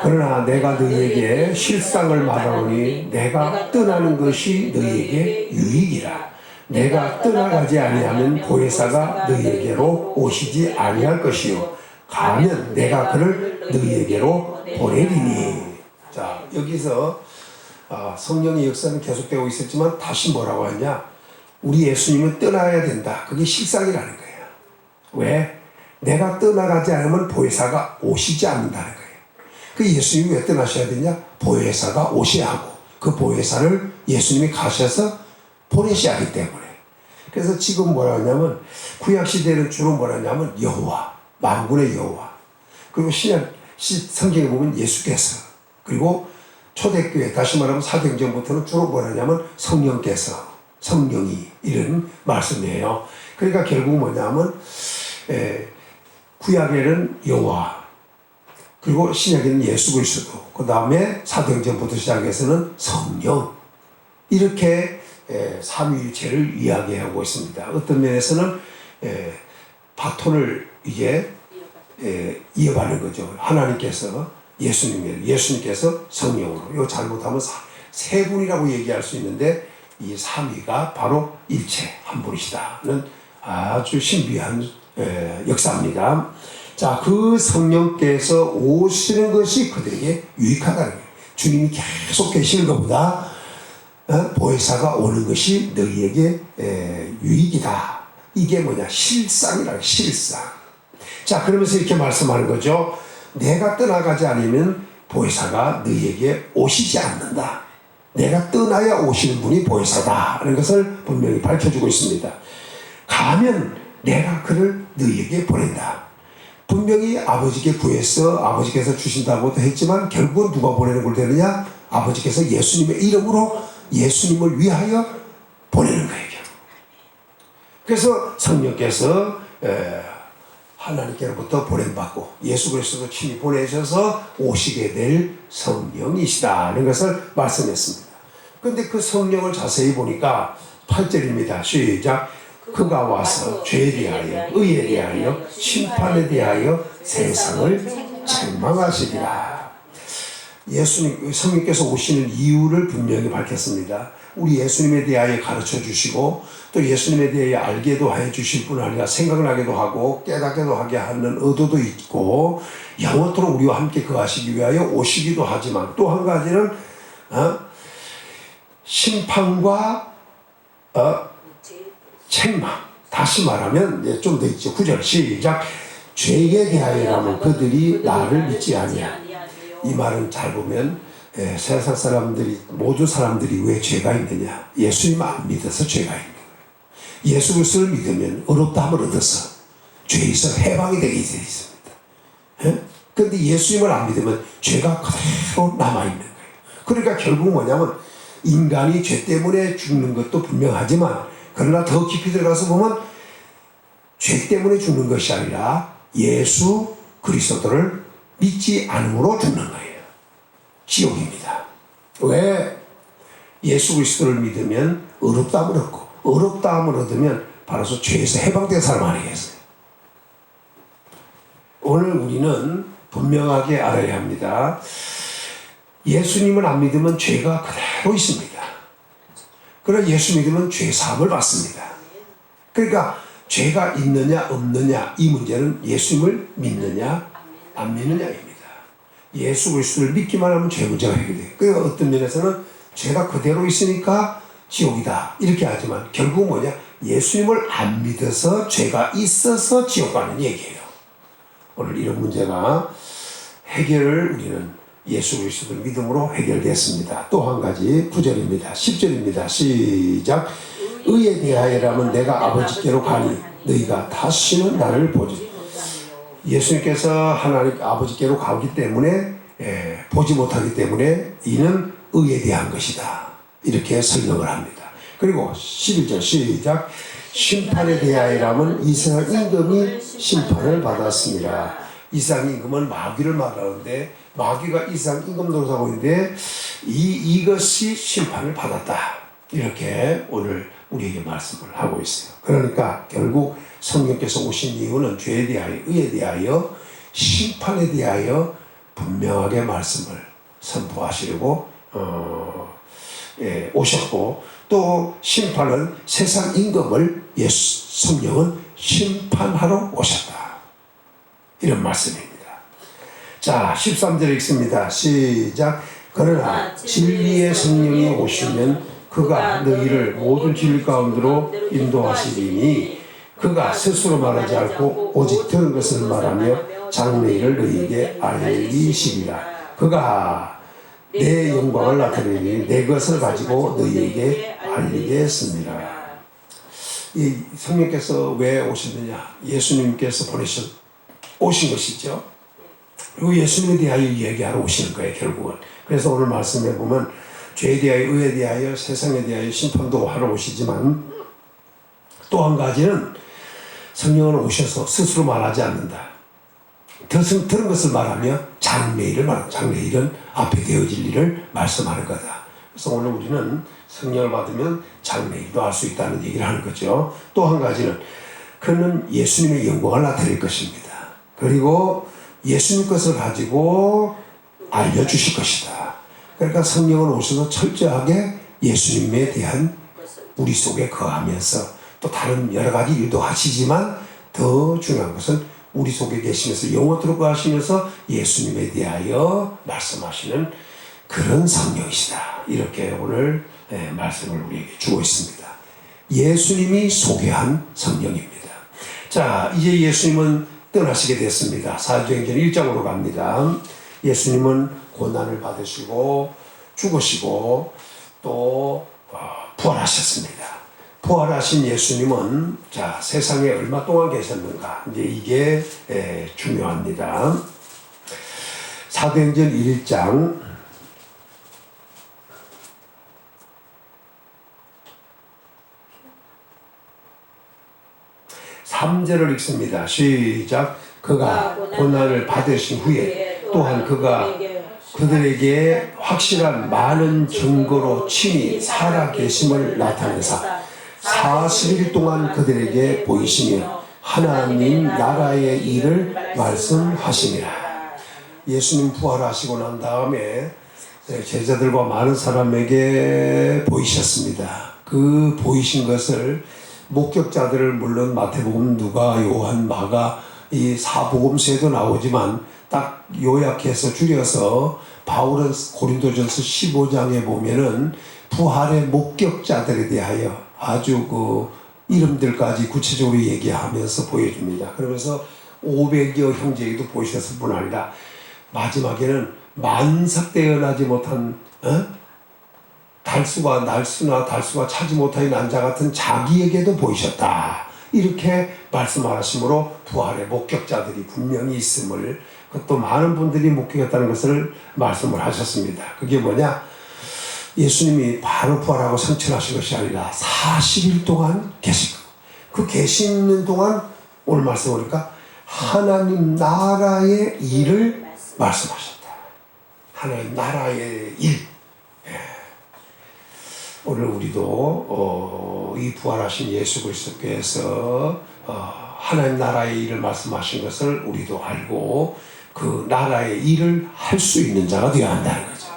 그러나 내가 너희에게 실상을 말하노니 내가 떠나는 것이 너희에게 유익이라. 내가 떠나가지 아니하면 보혜사가 너희에게로 오시지 아니할 것이요 가면 내가 그를 너희에게로 보내리니. 자, 여기서 성령의 역사는 계속되고 있었지만 다시 뭐라고 하냐? 우리 예수님은 떠나야 된다. 그게 실상이라는 거예요. 왜? 내가 떠나가지 않으면 보혜사가 오시지 않는다는 거예요. 그 예수님이 왜 떠나셔야 되냐? 보혜사가 오셔야 하고 그 보혜사를 예수님이 가셔서 보내셔야 하기 때문에. 그래서 지금 뭐라 하냐면 구약시대는 주로 뭐라 하냐면 여호와, 만군의 여호와, 그리고 성경에 보면 예수께서, 그리고 초대교회, 다시 말하면 사도행전부터는 주로 뭐라 하냐면 성령께서, 성령이, 이런 말씀이에요. 그러니까 결국 뭐냐면 구약에는 여호와, 그리고 신약에는 예수 그리스도, 그 다음에 사도행전부터 시작해서는 성령, 이렇게 삼위일체를 이야기하고 있습니다. 어떤 면에서는 바톤을 이제 이어가는 거죠. 하나님께서 예수님께서 성령으로, 이거 잘못하면 세 분이라고 얘기할 수 있는데 이 삼위가 바로 일체 한 분이시다는 아주 신비한 역사입니다. 자, 그 성령께서 오시는 것이 그들에게 유익하다는 거예요. 주님이 계속 계시는 것보다 보혜사가 오는 것이 너희에게 유익이다. 이게 뭐냐? 실상이라는, 실상. 자, 그러면서 이렇게 말씀하는 거죠. 내가 떠나가지 않으면 보혜사가 너희에게 오시지 않는다. 내가 떠나야 오시는 분이 보혜사다 하는 것을 분명히 밝혀주고 있습니다. 가면 내가 그를 너희에게 보낸다. 분명히 아버지께 구해서 아버지께서 주신다고도 했지만 결국은 누가 보내는 걸 되느냐? 아버지께서 예수님의 이름으로 예수님을 위하여 보내는 거예요. 그래서 성령께서 하나님께로부터 보냄받고 예수 그리스도 친히 보내셔서 오시게 될 성령이시다는 것을 말씀했습니다. 그런데 그 성령을 자세히 보니까 8절입니다. 시작. 그가 와서 죄에 대하여 의에 대하여 심판에 대하여 세상을 책망하시리라. 예수님 성령께서 오시는 이유를 분명히 밝혔습니다. 우리 예수님에 대하여 가르쳐 주시고 또 예수님에 대하여 알게도 해 주실 뿐 아니라 생각나게도 하고 깨닫게도 하게 하는 의도도 있고 영원토록 우리와 함께 거하시기 위하여 오시기도 하지만 또 한 가지는 심판과 책망. 다시 말하면 좀 더 있죠. 9절 시작. 죄에 대하여라면 그들이 나를 믿지 아니하. 이 말은 잘 보면 세상 사람들이 모든 사람들이 왜 죄가 있느냐? 예수님 안 믿어서 죄가 있는 거예요. 예수 그리스도를 믿으면 의롭다함을 얻어서 죄에서 해방이 되게 되어 있습니다. 그런데 예수님을 안 믿으면 죄가 그대로 남아 있는 거예요. 그러니까 결국 뭐냐면 인간이 죄 때문에 죽는 것도 분명하지만 그러나 더 깊이 들어가서 보면 죄 때문에 죽는 것이 아니라 예수 그리스도를 믿지 않음으로 죽는 거예요. 지옥입니다. 왜? 예수 그리스도를 믿으면 의롭다함을 얻고 의롭다함을 얻으면 바로 죄에서 해방된 사람 아니겠어요? 오늘 우리는 분명하게 알아야 합니다. 예수님을 안 믿으면 죄가 그대로 있습니다. 그러나 예수 믿으면 죄 사함을 받습니다. 그러니까 죄가 있느냐 없느냐 이 문제는 예수님을 믿느냐 안 믿느냐입니다. 예수 그리스도를 믿기만 하면 죄 문제가 해결돼요. 그러니까 어떤 면에서는 죄가 그대로 있으니까 지옥이다 이렇게 하지만 결국 뭐냐? 예수님을 안 믿어서 죄가 있어서 지옥 가는 얘기예요. 오늘 이런 문제가 해결을 우리는 예수 그리스도를 믿음으로 해결됐습니다. 또 한 가지 9절입니다. 10절입니다. 시작. 의에 대하여라면 내가 아버지께로 가니 너희가 다시는 나를 보지. 예수님께서 하나님 아버지께로 가기 때문에 보지 못하기 때문에 이는 의에 대한 것이다. 이렇게 설명을 합니다. 그리고 11절 시작. 심판에 대하여라면 이스라엘 임금이 심판을 받았습니다. 이스라엘 임금은 마귀를 말하는데 마귀가 이스라엘 임금 노릇하고 있는데 이것이 심판을 받았다. 이렇게 오늘 우리에게 말씀을 하고 있어요. 그러니까 결국 성령께서 오신 이유는 죄에 대하여 의에 대하여 심판에 대하여 분명하게 말씀을 선포하시려고 오셨고 또 심판은 세상 임금을 성령은 심판하러 오셨다. 이런 말씀입니다. 자 13절 읽습니다. 시작. 그러나 진리의 성령이 오시면 그가 너희를 모든 진리 가운데로 인도하시리니 그가 스스로 말하지 않고 오직 들은 것을 말하며 장래일을 너희에게 알리시리라. 그가 내 영광을 나타내니 내 것을 가지고 너희에게 알리겠습니다. 이 성령께서 왜 오셨느냐? 예수님께서 오신 것이죠. 그리고 예수님에 대하여 얘기하러 오시는 거예요, 결국은. 그래서 오늘 말씀해 보면 죄에 대하여 의에 대하여 세상에 대하여 심판도 하러 오시지만 또 한 가지는 성령은 오셔서 스스로 말하지 않는다. 들은 것을 말하며 장래일을 말한다. 장래일은 앞에 되어질 일을 말씀하는 거다. 그래서 오늘 우리는 성령을 받으면 장래일도 알 수 있다는 얘기를 하는 거죠. 또 한 가지는 그는 예수님의 영광을 나타낼 것입니다. 그리고 예수님 것을 가지고 알려주실 것이다. 그러니까 성령은 오셔서 철저하게 예수님에 대한 우리 속에 거하면서 또 다른 여러 가지 일도 하시지만 더 중요한 것은 우리 속에 계시면서 영원토록 거하시면서 예수님에 대하여 말씀하시는 그런 성령이시다. 이렇게 오늘 말씀을 우리에게 주고 있습니다. 예수님이 소개한 성령입니다. 자, 이제 예수님은 떠나시게 됐습니다. 사도행전 1장으로 갑니다. 예수님은 고난을 받으시고 죽으시고 또 부활하셨습니다. 부활하신 예수님은 자 세상에 얼마 동안 계셨는가? 이제 이게 중요합니다. 사도행전 1장 3 3절을 읽습니다. 시작. 그가 고난을 받으신 후에 또한 그가 그들에게 확실한 많은 증거로 친히 살아계심을 나타내사 40일 동안 그들에게 보이시며 하나님 나라의 일을 말씀하시니라. 예수님 부활하시고 난 다음에 제자들과 많은 사람에게 보이셨습니다. 그 보이신 것을 목격자들을 물론 마태복음, 누가, 요한, 마가 이 사복음서에도 나오지만 딱 요약해서 줄여서 바울은 고린도전서 15장에 보면은 부활의 목격자들에 대하여 아주 그 이름들까지 구체적으로 얘기하면서 보여줍니다. 그러면서 500여 형제에게도 보이셨을 뿐 아니라 마지막에는 만삭대언하지 못한 달수가 차지 못하는 난자 같은 자기에게도 보이셨다. 이렇게 말씀하심으로 부활의 목격자들이 분명히 있음을, 그것도 많은 분들이 목격했다는 것을 말씀을 하셨습니다. 그게 뭐냐? 예수님이 바로 부활하고 성천하신 것이 아니라 40일 동안 계시고, 그 계시는 동안 오늘 말씀 보니까 하나님 나라의 일을 말씀하셨다. 하나님 나라의 일. 오늘 우리도 이 부활하신 예수 그리스도께서 하나님 나라의 일을 말씀하신 것을 우리도 알고 그 나라의 일을 할 수 있는 자가 되어야 한다는 거죠.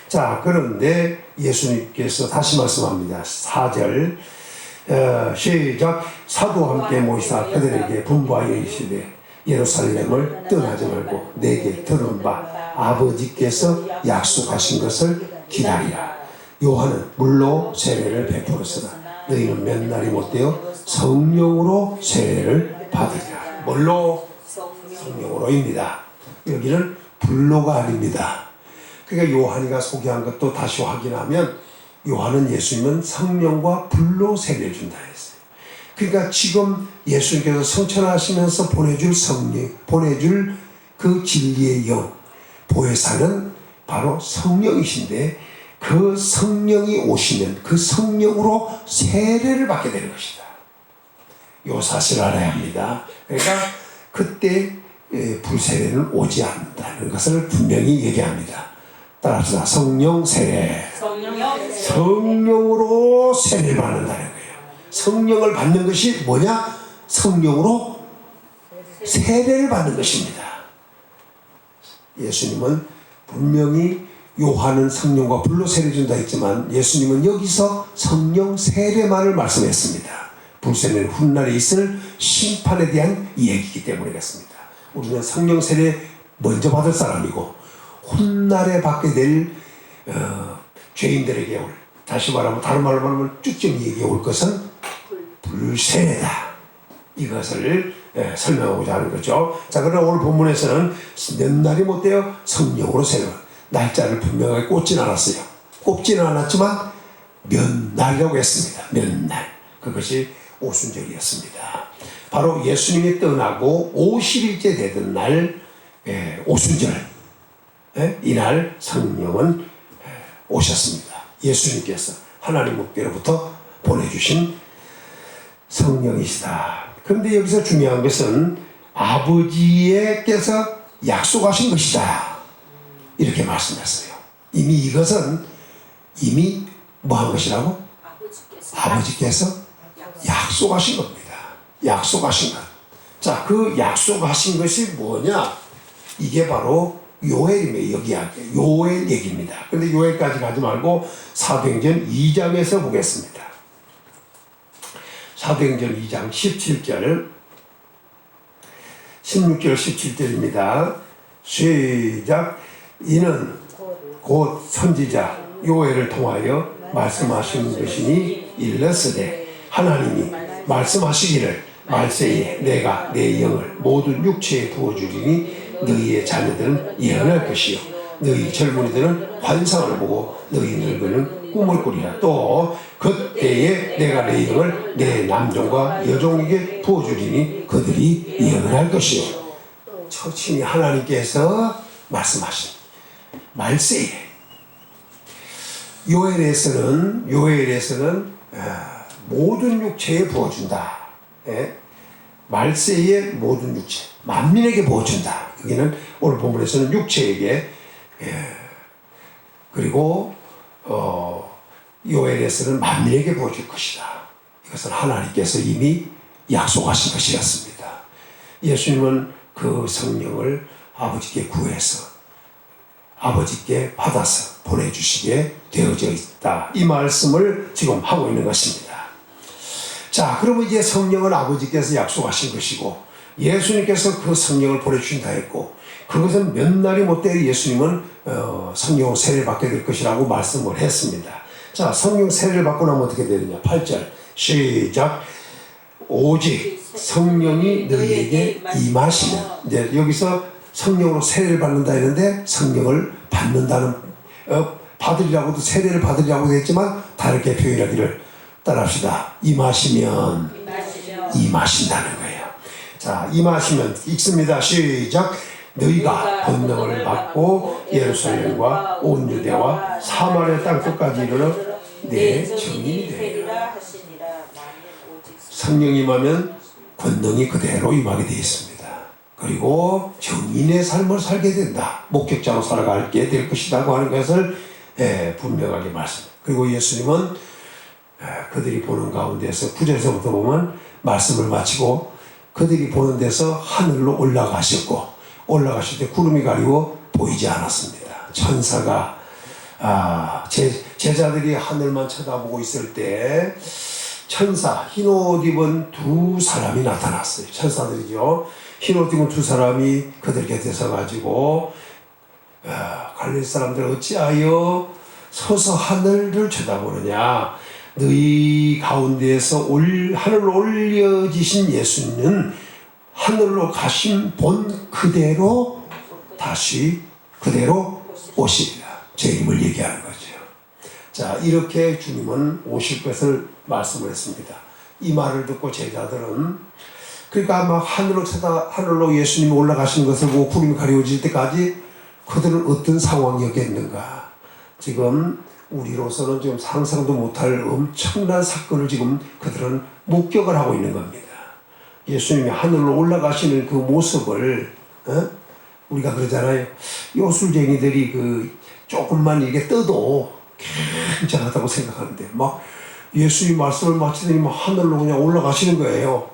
자, 그런데 예수님께서 다시 말씀합니다. 4절 시작. 사도와 함께 모이사 그들에게 분부하여 이르시되 예루살렘을 떠나지 말고 내게 들은 바 아버지께서 약속하신 것을 기다리라. 요한은 물로 세례를 베풀었으나 너희는 몇 날이 못되어 성령으로 세례를 받으리라. 뭘로? 성령으로입니다. 여기는 불로가 아닙니다. 그러니까 요한이가 소개한 것도 다시 확인하면 요한은 예수님은 성령과 불로 세례를 준다 했어요. 그러니까 지금 예수님께서 성천하시면서 보내줄 성령, 보내줄 그 진리의 영, 보혜사는 바로 성령이신데 그 성령이 오시면 그 성령으로 세례를 받게 되는 것이다. 요 사실을 알아야 합니다. 그러니까 그때 불세례는 오지 않는다는 것을 분명히 얘기합니다. 따라서 성령 세례. 성령으로 세례를 받는다는 거예요. 성령을 받는 것이 뭐냐? 성령으로 세례를 받는 것입니다. 예수님은 분명히 요한은 성령과 불로 세례 준다 했지만 예수님은 여기서 성령 세례만을 말씀했습니다. 불세례는 훗날에 있을 심판에 대한 얘기이기 때문에 그렇습니다. 우리는 성령 세례 먼저 받을 사람이고 훗날에 받게 될 죄인들에게 올, 다시 말하면 다른 말로 말하면 쭉정이에게 올 것은 불세례다. 이것을 설명하고자 하는 거죠. 자, 그러나 오늘 본문에서는 몇 날이 못되어 성령으로 세례, 날짜를 분명하게 꽂지는 않았어요. 꼽지는 않았지만 몇 날이라고 했습니다. 몇 날. 그것이 오순절이었습니다. 바로 예수님이 떠나고 50일째 되던 날 오순절, 이날 성령은 오셨습니다. 예수님께서 하나님께로부터 보내주신 성령이시다. 그런데 여기서 중요한 것은 아버지께서 약속하신 것이다. 이렇게 말씀했어요. 이미 이것은 이미 뭐 한 것이라고? 아버지께서 약속하신 겁니다. 약속하신 것. 자, 그 약속하신 것이 뭐냐? 이게 바로 요엘임의 요엘 얘기입니다. 그런데 요엘까지 가지 말고 사도행전 2장에서 보겠습니다. 사도행전 2장 17절 16절 17절입니다. 시작. 이는 곧 선지자 요엘을 통하여 말씀하신 것이니 일렀으되 하나님이 말씀하시기를 말세에 내가 내 영을 모든 육체에 부어주리니 너희의 자녀들은 예언할 것이요 너희 젊은이들은 환상을 보고 너희 늙은이는 꿈을 꾸리라. 또 그때에 내가 내 영을 내 남종과 여종에게 부어주리니 그들이 예언할 것이요. 처친이 하나님께서 말씀하신 말세에 요엘에서는 모든 육체에 부어준다. 말세의 모든 육체 만민에게 부어준다. 여기는 오늘 본문에서는 육체에게 그리고 요엘에서는 만민에게 부어줄 것이다. 이것은 하나님께서 이미 약속하신 것이었습니다. 예수님은 그 성령을 아버지께 구해서 아버지께 받아서 보내주시게 되어져 있다. 이 말씀을 지금 하고 있는 것입니다. 자, 그러면 이제 성령은 아버지께서 약속하신 것이고 예수님께서 그 성령을 보내주신다 했고 그것은 몇 날이 못되어 예수님은 성령 세례를 받게 될 것이라고 말씀을 했습니다. 자, 성령 세례를 받고 나면 어떻게 되느냐. 8절 시작. 오직 성령이 너희에게 임하시면. 이제 여기서 성령으로 세례를 받는다 했는데 성령을 받는다는 받으리라고도 세례를 받으리라고도 했지만 다르게 표현하기를 따라합시다. 임하시면 임하신다는 거예요. 자, 임하시면 읽습니다. 시작. 너희가 권능을 받고 예루살렘과 온 유대와 사마리아 땅 끝까지 이르러 내 증인이 되리라. 성령이 임하면 권능이 그대로 임하게 되어 있습니다. 그리고 증인의 삶을 살게 된다. 목격자로 살아가게 될 것이라고 하는 것을 분명하게 말씀합니다. 그리고 예수님은 그들이 보는 가운데서 9절에서부터 보면 말씀을 마치고 그들이 보는 데서 하늘로 올라가셨고 올라가실 때 구름이 가리고 보이지 않았습니다. 천사가 제자들이 하늘만 쳐다보고 있을 때 천사 흰 옷 입은 두 사람이 나타났어요. 천사들이죠. 흰 옷 입은 두 사람이 그들 곁에 서가지고 갈릴리 사람들 어찌하여 서서 하늘을 쳐다보느냐. 너희 가운데에서 하늘로 올려지신 예수님은 하늘로 가신 본 그대로 다시 그대로 오시리라. 제 힘을 얘기하는 거죠. 자, 이렇게 주님은 오실 것을 말씀을 했습니다. 이 말을 듣고 제자들은 그러니까 막 하늘로 예수님이 올라가신 것을 보고 구름이 가려워질 때까지 그들은 어떤 상황이었겠는가. 지금 우리로서는 지금 상상도 못할 엄청난 사건을 지금 그들은 목격을 하고 있는 겁니다. 예수님이 하늘로 올라가시는 그 모습을 우리가 그러잖아요. 요술쟁이들이 그 조금만 이게 떠도 굉장하다고 생각하는데 막 예수님 말씀을 마치더니 막 하늘로 그냥 올라가시는 거예요.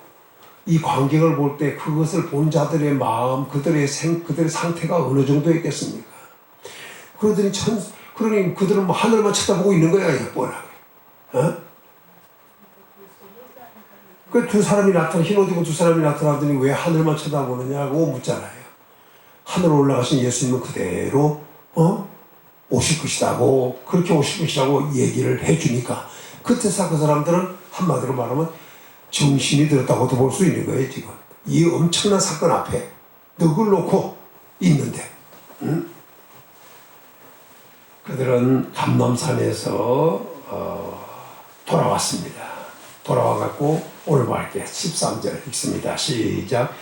이 광경을 볼 때 그것을 본 자들의 마음, 그들의 상태가 어느 정도였겠습니까? 그러니 그들은 뭐 하늘만 쳐다보고 있는 거야, 이게 뻔하게. 그 두 사람이 흰 옷 입은 두 사람이 나타나더니 왜 하늘만 쳐다보느냐고 묻잖아요. 하늘로 올라가신 예수님은 그대로 오실 것이라고, 그렇게 오실 것이라고 얘기를 해주니까 그때서 그 사람들은 한마디로 말하면 정신이 들었다고도 볼 수 있는 거예요. 지금 이 엄청난 사건 앞에 넋을 놓고 있는데 그들은 감람산에서 돌아왔습니다. 돌아와갖고 오늘 말게 13절 읽습니다. 시작.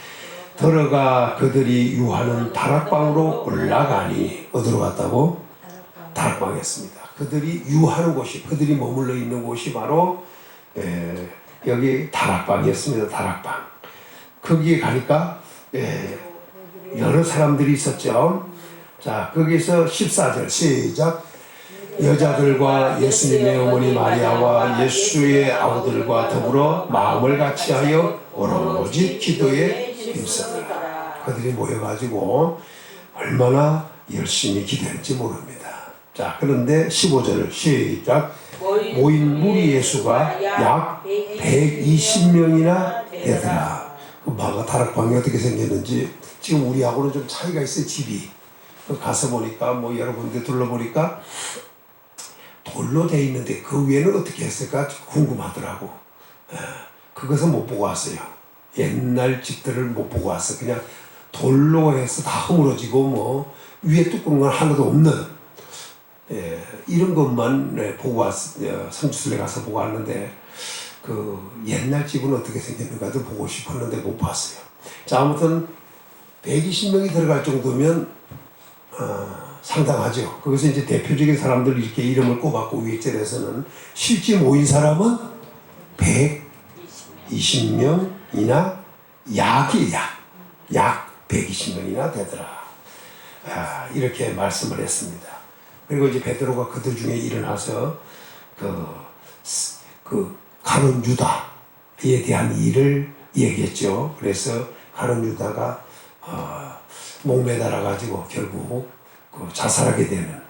들어가 그들이 유하는 다락방으로 올라가니 어디로 갔다고? 다락방이었습니다. 그들이 유하는 곳이, 그들이 머물러 있는 곳이 바로 여기 다락방이었습니다. 다락방. 거기에 가니까 여러 사람들이 있었죠. 자, 거기서 14절 시작. 여자들과 예수님의 어머니 마리아와 예수의 아우들과 더불어 마음을 같이하여 오로지 기도에 힘쓰더라. 그들이 모여가지고 얼마나 열심히 기도했는지 모릅니다. 자, 그런데 15절을 시작. 모인 무리 예수가 약 120명이나 되더라. 다락방이 어떻게 생겼는지 지금 우리하고는 좀 차이가 있어요. 집이 가서 보니까 뭐 여러 군데 둘러보니까 돌로 돼 있는데 그 위에는 어떻게 했을까 궁금하더라고. 그것은 못 보고 왔어요. 옛날 집들을 못 보고 왔어. 그냥 돌로 해서 다 허물어지고 뭐 위에 뚜껑은 하나도 없는 이런 것만 보고 왔어요. 성주순례 가서 보고 왔는데 그 옛날 집은 어떻게 생겼는가도 보고 싶었는데 못 봤어요. 자, 아무튼 120명이 들어갈 정도면 상당하죠. 거기서 이제 대표적인 사람들 이렇게 이름을 꼽았고 위에 절에서는 실제 모인 사람은 120명이나 약이 약 120명이나 되더라. 이렇게 말씀을 했습니다. 그리고 이제 베드로가 그들 중에 일어나서 그 가룟 유다에 대한 일을 얘기했죠. 그래서 가룟 유다가 목매달아 가지고 결국 자살하게 되는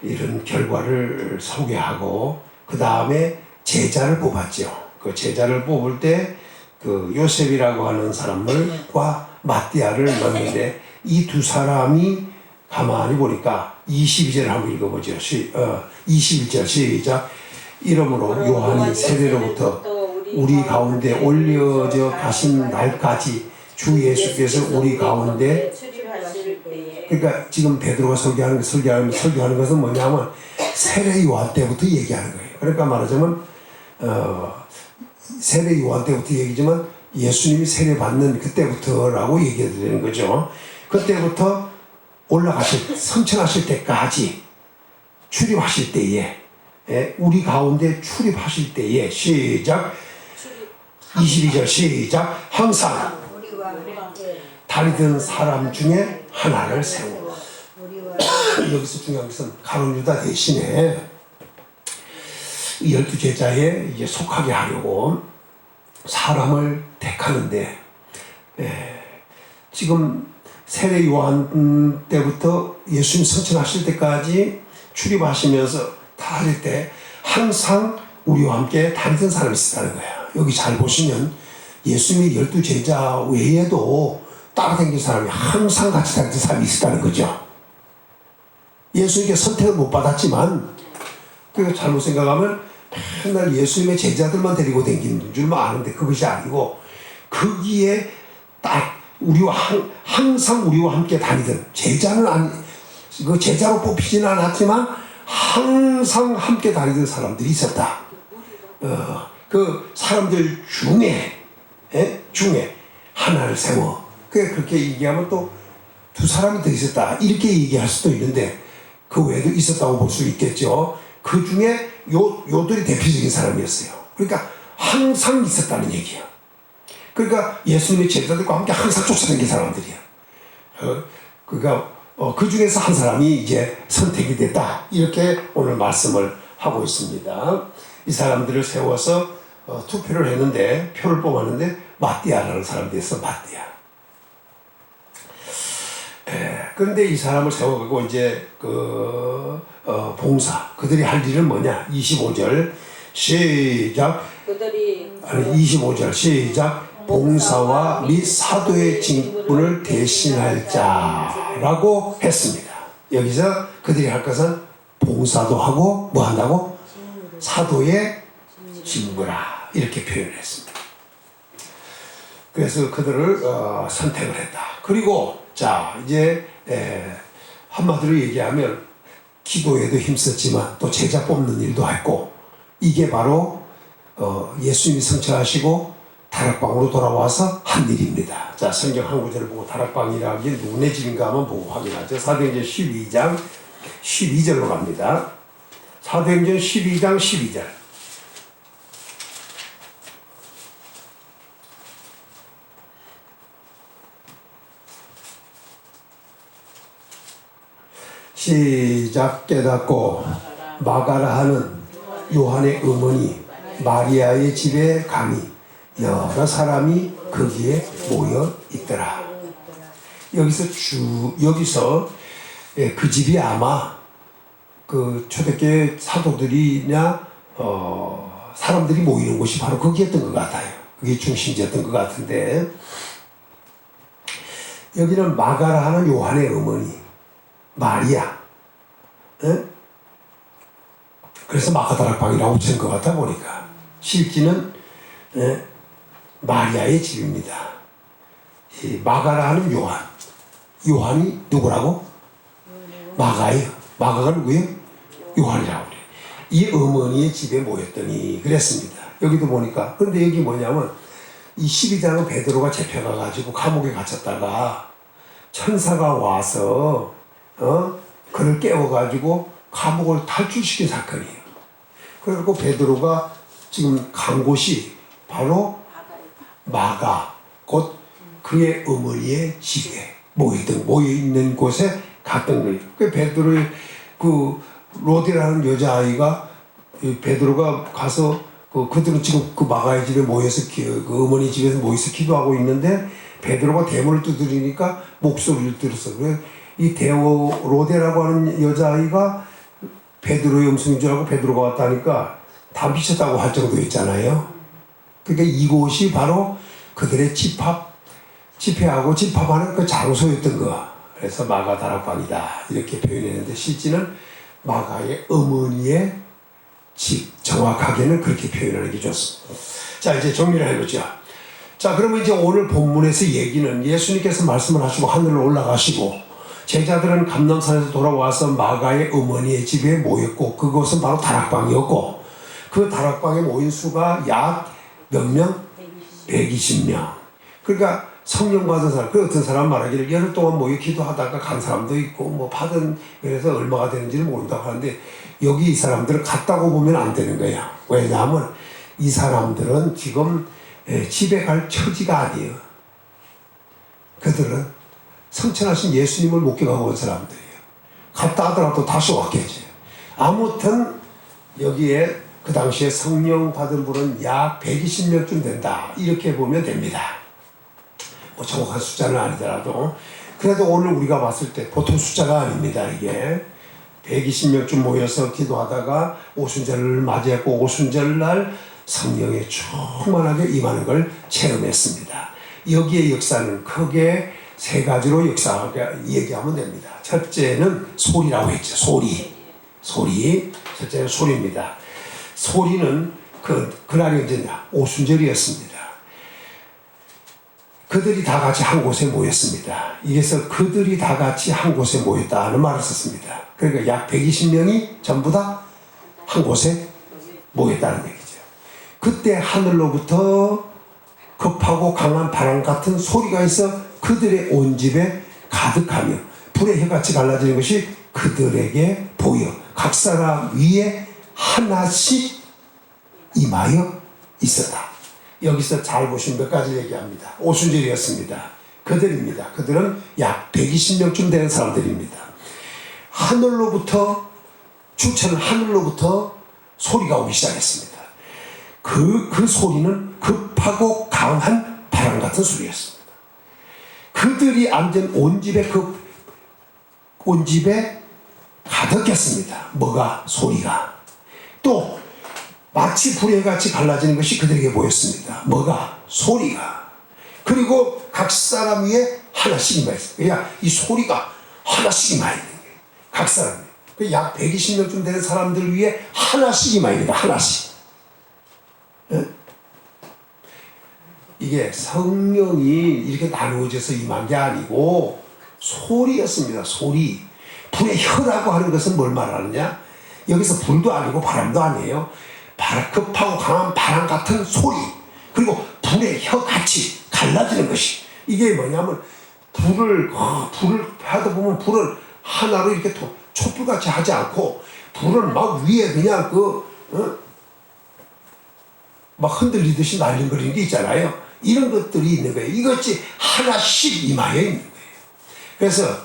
이런 결과를 소개하고 그 다음에 제자를 뽑았죠. 그 제자를 뽑을 때 그 요셉이라고 하는 사람과 마띠아를 넣는데 이 두 사람이 가만히 보니까 22절을 한번 읽어보죠. 21절 시작. 이러므로 요한이 세례로부터 우리 가운데 올려져 가신 날까지 주 예수께서 우리 가운데, 그러니까 지금 베드로가 설교하는 것은 뭐냐면 세례 요한 때부터 얘기하는 거예요. 그러니까 말하자면 세례 요한 때부터 얘기지만 예수님이 세례 받는 그때부터라고 얘기해 드리는 거죠. 그때부터 성천하실 때까지 출입하실 때에 우리 가운데 출입하실 때에 시작. 22절 시작. 항상 다니던 사람 중에 하나를 세우고. 여기서 중요한 것은 가룟 유다 대신에 12제자에 이제 속하게 하려고 사람을 택하는데, 지금 세례 요한 때부터 예수님 성천하실 때까지 출입하시면서 다닐 때 항상 우리와 함께 다니던 사람이 있었다는 거야. 여기 잘 보시면 예수님이 12제자 외에도 따라다니는 사람이 항상 같이 다니던 사람이 있었다는 거죠. 예수님께 선택을 못 받았지만, 그 잘못 생각하면 맨날 예수님의 제자들만 데리고 다니는 줄만 아는데 그것이 아니고, 거기에 딱 항상 우리와 함께 다니던 제자는 그 제자로 뽑히지는 않았지만 항상 함께 다니던 사람들이 있었다. 그 사람들 중에 하나를 세워. 그렇게 얘기하면 또 두 사람이 더 있었다 이렇게 얘기할 수도 있는데, 그 외에도 있었다고 볼 수 있겠죠. 그 중에 요들이 대표적인 사람이었어요. 그러니까 항상 있었다는 얘기야. 그러니까 예수님의 제자들과 함께 항상 쫓아다니는 사람들이야. 그러니까 그 중에서 한 사람이 이제 선택이 됐다. 이렇게 오늘 말씀을 하고 있습니다. 이 사람들을 세워서 투표를 했는데, 표를 뽑았는데 마띠아라는 사람이 됐어. 마띠아. 그런데 이 사람을 세워가고 이제 봉사, 그들이 할 일은 뭐냐? 25절 시작. 25절 시작. 봉사와 및 사도의 직분을 대신할 자라고 했습니다. 여기서 그들이 할 것은 봉사도 하고 뭐 한다고? 사도의 직무라 이렇게 표현을 했습니다. 그래서 그들을 선택을 했다. 그리고 자 이제 한마디로 얘기하면 기도에도 힘썼지만 또 제자 뽑는 일도 했고, 이게 바로 예수님이 성천하시고 다락방으로 돌아와서 한 일입니다. 자, 성경 한 구절을 보고 다락방이라는 게 누구네 집인가 한번 보고 확인하죠. 사도행전 12장 12절로 갑니다. 사도행전 12장 12절. 시작. 깨닫고 마가라 하는 요한의 어머니 마리아의 집에 가니 여러 사람이 거기에 모여 있더라. 여기서 그 집이 아마 그 초대교회 사도들이나 사람들이 모이는 곳이 바로 거기였던 것 같아요. 그게 중심지였던 것 같은데, 여기는 마가라 하는 요한의 어머니 마리아, 그래서 마가다락방이라고 붙인 것 같아 보니까 실기는 마리아의 집입니다. 이 마가라 하는 요한이 누구라고? 마가예요. 마가가 누구예요? 요한이라고 그래요. 이 어머니의 집에 모였더니 그랬습니다. 여기도 보니까, 그런데 여기 뭐냐면 이 12장은 베드로가 잡혀가 가지고 감옥에 갇혔다가 천사가 와서 그를 깨워가지고 감옥을 탈출시킨 사건이에요. 그리고 베드로가 지금 간 곳이 바로 마가 곧 그의 어머니의 집에 모여있는 곳에 갔던 거예요. 그 베드로의 그 로데라는 여자아이가 베드로가 가서 그들은 지금 그 마가의 집에 모여서 그 어머니 집에서 모여서 기도하고 있는데 베드로가 대문을 두드리니까 목소리를 들었어. 그래 이 로데라고 하는 여자아이가 베드로의 음성인 줄 알고 베드로가 왔다니까 다 미쳤다고 할 정도였잖아요. 그러니까 이곳이 바로 그들의 집회하고 집합하는 그 장소였던 거야. 그래서 마가 다락방이다 이렇게 표현했는데 실제는 마가의 어머니의 집, 정확하게는 그렇게 표현하는 게 좋습니다. 자, 이제 정리를 해보죠. 자, 그러면 이제 오늘 본문에서 얘기는 예수님께서 말씀을 하시고 하늘로 올라가시고 제자들은 감람산에서 돌아와서 마가의 어머니의 집에 모였고 그곳은 바로 다락방이었고 그 다락방에 모인 수가 약 몇 명? 120명. 그러니까 성령 받은 사람, 그 어떤 사람 말하기를 열흘 동안 모여 기도하다가 간 사람도 있고 뭐 받은 그래서 얼마가 되는지를 모른다고 하는데 여기 이 사람들을 갔다고 보면 안 되는 거야. 왜냐하면 이 사람들은 지금 집에 갈 처지가 아니에요. 그들은 성천하신 예수님을 목격하고 온 사람들이에요. 갔다 하더라도 다시 왔겠지. 아무튼 여기에 그 당시에 성령 받은 분은 약 120명쯤 된다. 이렇게 보면 됩니다. 뭐 정확한 숫자는 아니더라도 그래도 오늘 우리가 봤을 때 보통 숫자가 아닙니다. 이게 120명쯤 모여서 기도하다가 오순절을 맞이했고 오순절날 성령에 충만하게 임하는 걸 체험했습니다. 여기에 역사는 크게 세 가지로 얘기하면 됩니다. 첫째는 소리라고 했죠. 소리. 첫째는 소리입니다. 소리는 그날이 언제냐? 오순절이었습니다. 그들이 다 같이 한 곳에 모였습니다. 이래서 그들이 다 같이 한 곳에 모였다는 말을 썼습니다. 그러니까 약 120명이 전부 다 한 곳에 모였다는 얘기죠. 그때 하늘로부터 급하고 강한 바람 같은 소리가 있어 그들의 온 집에 가득하며 불의 혀같이 갈라지는 것이 그들에게 보여 각 사람 위에 하나씩 임하여 있었다. 여기서 잘 보시면 몇 가지 얘기합니다. 오순절이었습니다. 그들입니다. 그들은 약 120명쯤 되는 사람들입니다. 주체는 하늘로부터 소리가 오기 시작했습니다. 그 소리는 급하고 강한 바람 같은 소리였습니다. 그들이 앉은 온 집에 가득했습니다. 뭐가? 소리가. 또 마치 불에 같이 갈라지는 것이 그들에게 보였습니다. 뭐가? 소리가. 그리고 각 사람 위에 하나씩 임하였어요. 그냥 이 소리가 하나씩 임하있는 거예요. 각 사람이. 약 120명쯤 되는 사람들 위에 하나씩 임하입니다. 하나씩. 이게 성령이 이렇게 나누어져서 임한 게 아니고 소리였습니다. 소리. 불의 혀라고 하는 것은 뭘 말하느냐? 여기서 불도 아니고 바람도 아니에요. 급하고 강한 바람 같은 소리. 그리고 불의 혀같이 갈라지는 것이. 이게 뭐냐면 불을 하다 보면 불을 하나로 이렇게 촛불같이 하지 않고 불을 막 위에 그냥 막 흔들리듯이 날림거리는 게 있잖아요. 이런 것들이 있는 거예요. 이것이 하나씩 임하여 있는 거예요. 그래서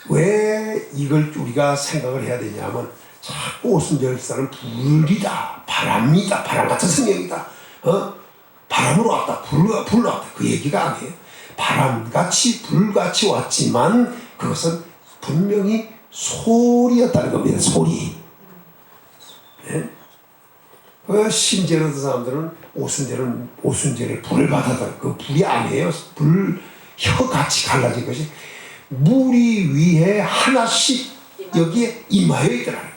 왜 이걸 우리가 생각을 해야 되냐면 자꾸 오순절사는 불이다, 바람이다, 바람 같은 성령이다. 바람으로 왔다, 불로 왔다. 그 얘기가 아니에요. 바람같이 불같이 왔지만 그것은 분명히 소리였다는 겁니다. 소리. 네? 심지어 어떤 사람들은 오순절에 불을 받았다. 그 불이 아니에요. 혀같이 갈라진 것이 무리 위에 하나씩 여기에 임하여 있더라는 거예요.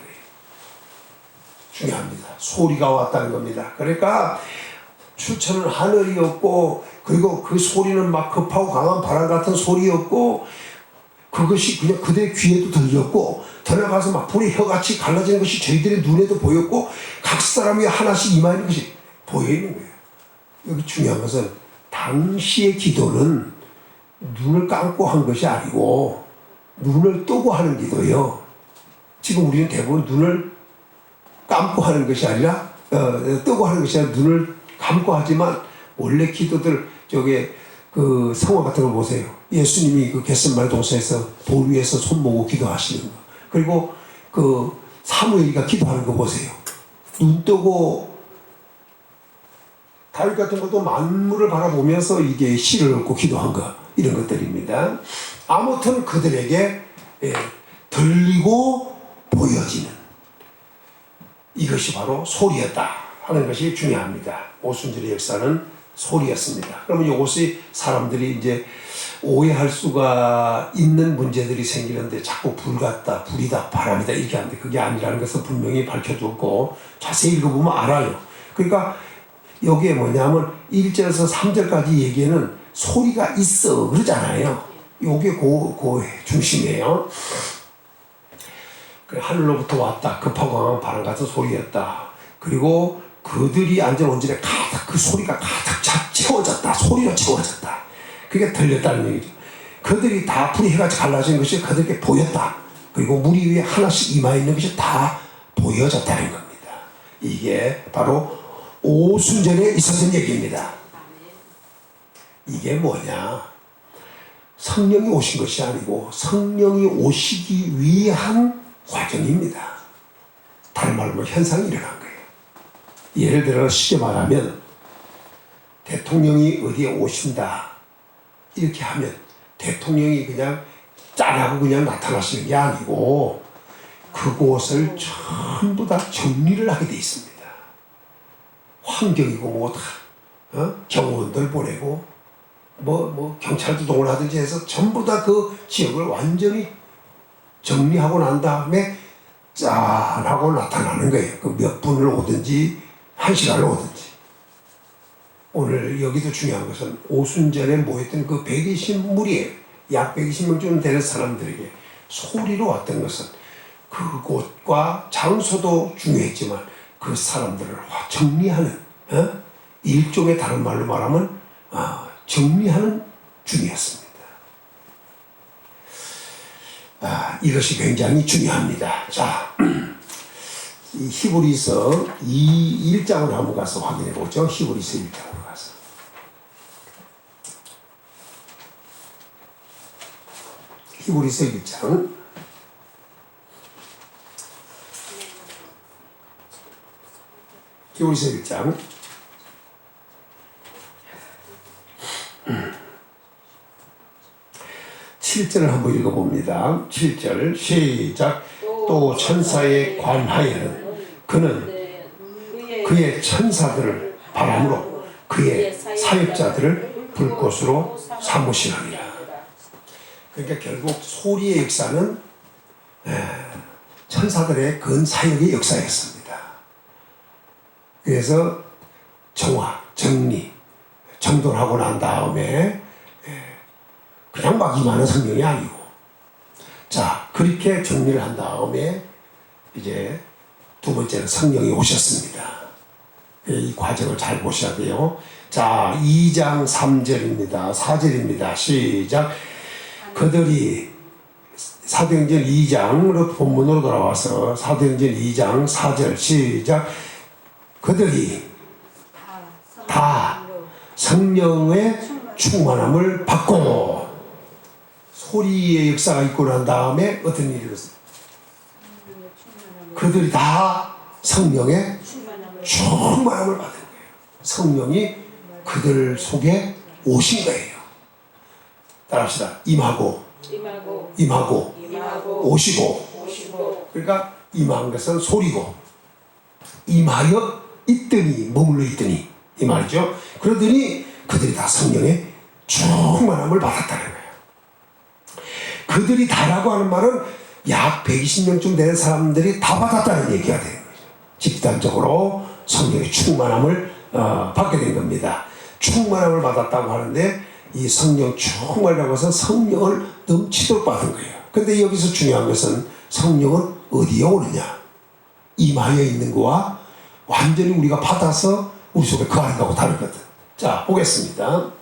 중요합니다. 소리가 왔다는 겁니다. 그러니까 추천은 하늘이었고 그리고 그 소리는 막 급하고 강한 바람 같은 소리였고 그것이 그냥 그들의 귀에도 들렸고 더 나가서 막 불의 혀같이 갈라지는 것이 저희들의 눈에도 보였고 각 사람이 하나씩 임하는 것이 보여있는 거예요. 여기 중요한 것은 당시의 기도는 눈을 감고 한 것이 아니고 눈을 뜨고 하는 기도예요. 지금 우리는 대부분 눈을 감고 하는 것이 아니라 뜨고 하는 것이 아니라 눈을 감고 하지만 원래 기도들 저게 그 성화 같은 거 보세요. 예수님이 그 겟세마네 동산에서 돌 위에서 손 모고 기도하시는 거. 그리고 그 사무엘이가 기도하는 거 보세요. 눈 뜨고 다윗 같은 것도 만물을 바라보면서 이게 시를 읽고 기도한 거 이런 것들입니다. 아무튼 그들에게 들리고 보여지는 이것이 바로 소리였다 하는 것이 중요합니다. 오순절의 역사는 소리였습니다. 그러면 이것이 사람들이 이제 오해할 수가 있는 문제들이 생기는데 자꾸 불 같다, 불이다, 바람이다 이렇게 하는데 그게 아니라는 것은 분명히 밝혀두고 자세히 읽어보면 알아요. 그러니까 여기에 뭐냐면 1절에서 3절까지 얘기에는 소리가 있어 그러잖아요. 요게 그 중심이에요. 하늘로부터 왔다. 급하고 강한 바람 같은 소리였다. 그리고 그들이 앉은 원전에 가득 그 소리가 가득 채워졌다. 소리로 채워졌다. 그게 들렸다는 얘기죠. 그들이 다 불이 해가 갈라진 것이 그들에게 보였다. 그리고 무리 위에 하나씩 임하 있는 것이 다 보여졌다는 겁니다. 이게 바로 오순절에 있었던 얘기입니다. 이게 뭐냐? 성령이 오신 것이 아니고 성령이 오시기 위한 과정입니다. 다른 말로 현상이 일어난 거예요. 예를 들어 쉽게 말하면 대통령이 어디에 오신다 이렇게 하면 대통령이 그냥 짠하고 그냥 나타나시는 게 아니고 그곳을 전부 다 정리를 하게 돼 있습니다. 환경이고 뭐 다 경호원들 보내고 뭐 경찰도 동원하든지 해서 전부 다 그 지역을 완전히 정리하고 난 다음에 짠 하고 나타나는 거예요. 그 몇 분을 오든지 한 시간을 오든지. 오늘 여기도 중요한 것은 오순절에 모였던 그 120무리에 약 120명쯤 되는 사람들에게 소리로 왔던 것은 그곳과 장소도 중요했지만 그 사람들을 정리하는 일종의 다른 말로 말하면 정리하는 중이었습니다. 이것이 굉장히 중요합니다. 자, 이 히브리서 1장으로 한번 가서 확인해 보죠. 히브리서 1장으로 가서. 히브리서 1장. 히브리서 1장. 7절을 한번 읽어봅니다. 7절 시작. 또 천사에 관하여는 그는 그의 천사들을 바람으로 그의 사역자들을 불꽃으로 삼으시느니라. 그러니까 결국 소리의 역사는 천사들의 근사역의 역사였습니다. 그래서 정화, 정리, 정돈하고 난 다음에 그냥 막 임하는 성령이 아니고 자 그렇게 정리를 한 다음에 이제 두 번째는 성령이 오셨습니다. 이 과정을 잘 보셔야 돼요. 자 2장 3절입니다. 4절입니다. 시작. 그들이 사도행전 2장으로 본문으로 돌아와서 사도행전 2장 4절 시작. 그들이 다 성령의 충만함을 받고 소리의 역사가 있고 난 다음에 어떤 일이 일어났어요? 그들이 다 성령의 충만함을 받은 거예요. 성령이 그들 속에 오신 거예요. 따라합시다. 임하고 오시고. 그러니까 임한 것은 소리고 임하여 있더니 머물러 있더니 이 말이죠. 그러더니 그들이 다 성령의 충만함을 받았다는 거예요. 그들이 다라고 하는 말은 약 120명쯤 되는 사람들이 다 받았다는 얘기가 되는 거죠. 집단적으로 성령의 충만함을 받게 된 겁니다. 충만함을 받았다고 하는데 이 성령 충만이라고 해서 성령을 넘치도록 받은 거예요. 근데 여기서 중요한 것은 성령은 어디에 오느냐? 임하여 있는 거와 완전히 우리가 받아서 우리 속에 거한다고 다르거든. 자, 보겠습니다.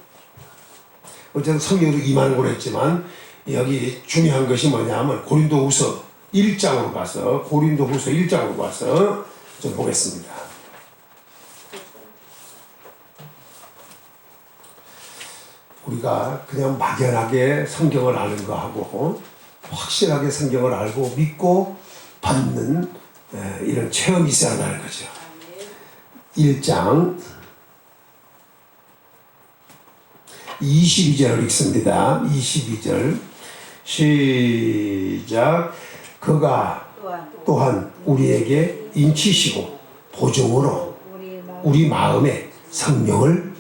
어쨌든 성령도 임하는 거로 했지만 여기 중요한 것이 뭐냐면 고린도후서 1장으로 가서 고린도후서 1장으로 가서 좀 보겠습니다. 우리가 그냥 막연하게 성경을 아는 거하고 확실하게 성경을 알고 믿고 받는 이런 체험이 있어야 한다는 거죠. 1장 22절을 읽습니다. 22절 시작. 그가 또한 우리에게 인치시고 보증으로 우리 마음에 성령은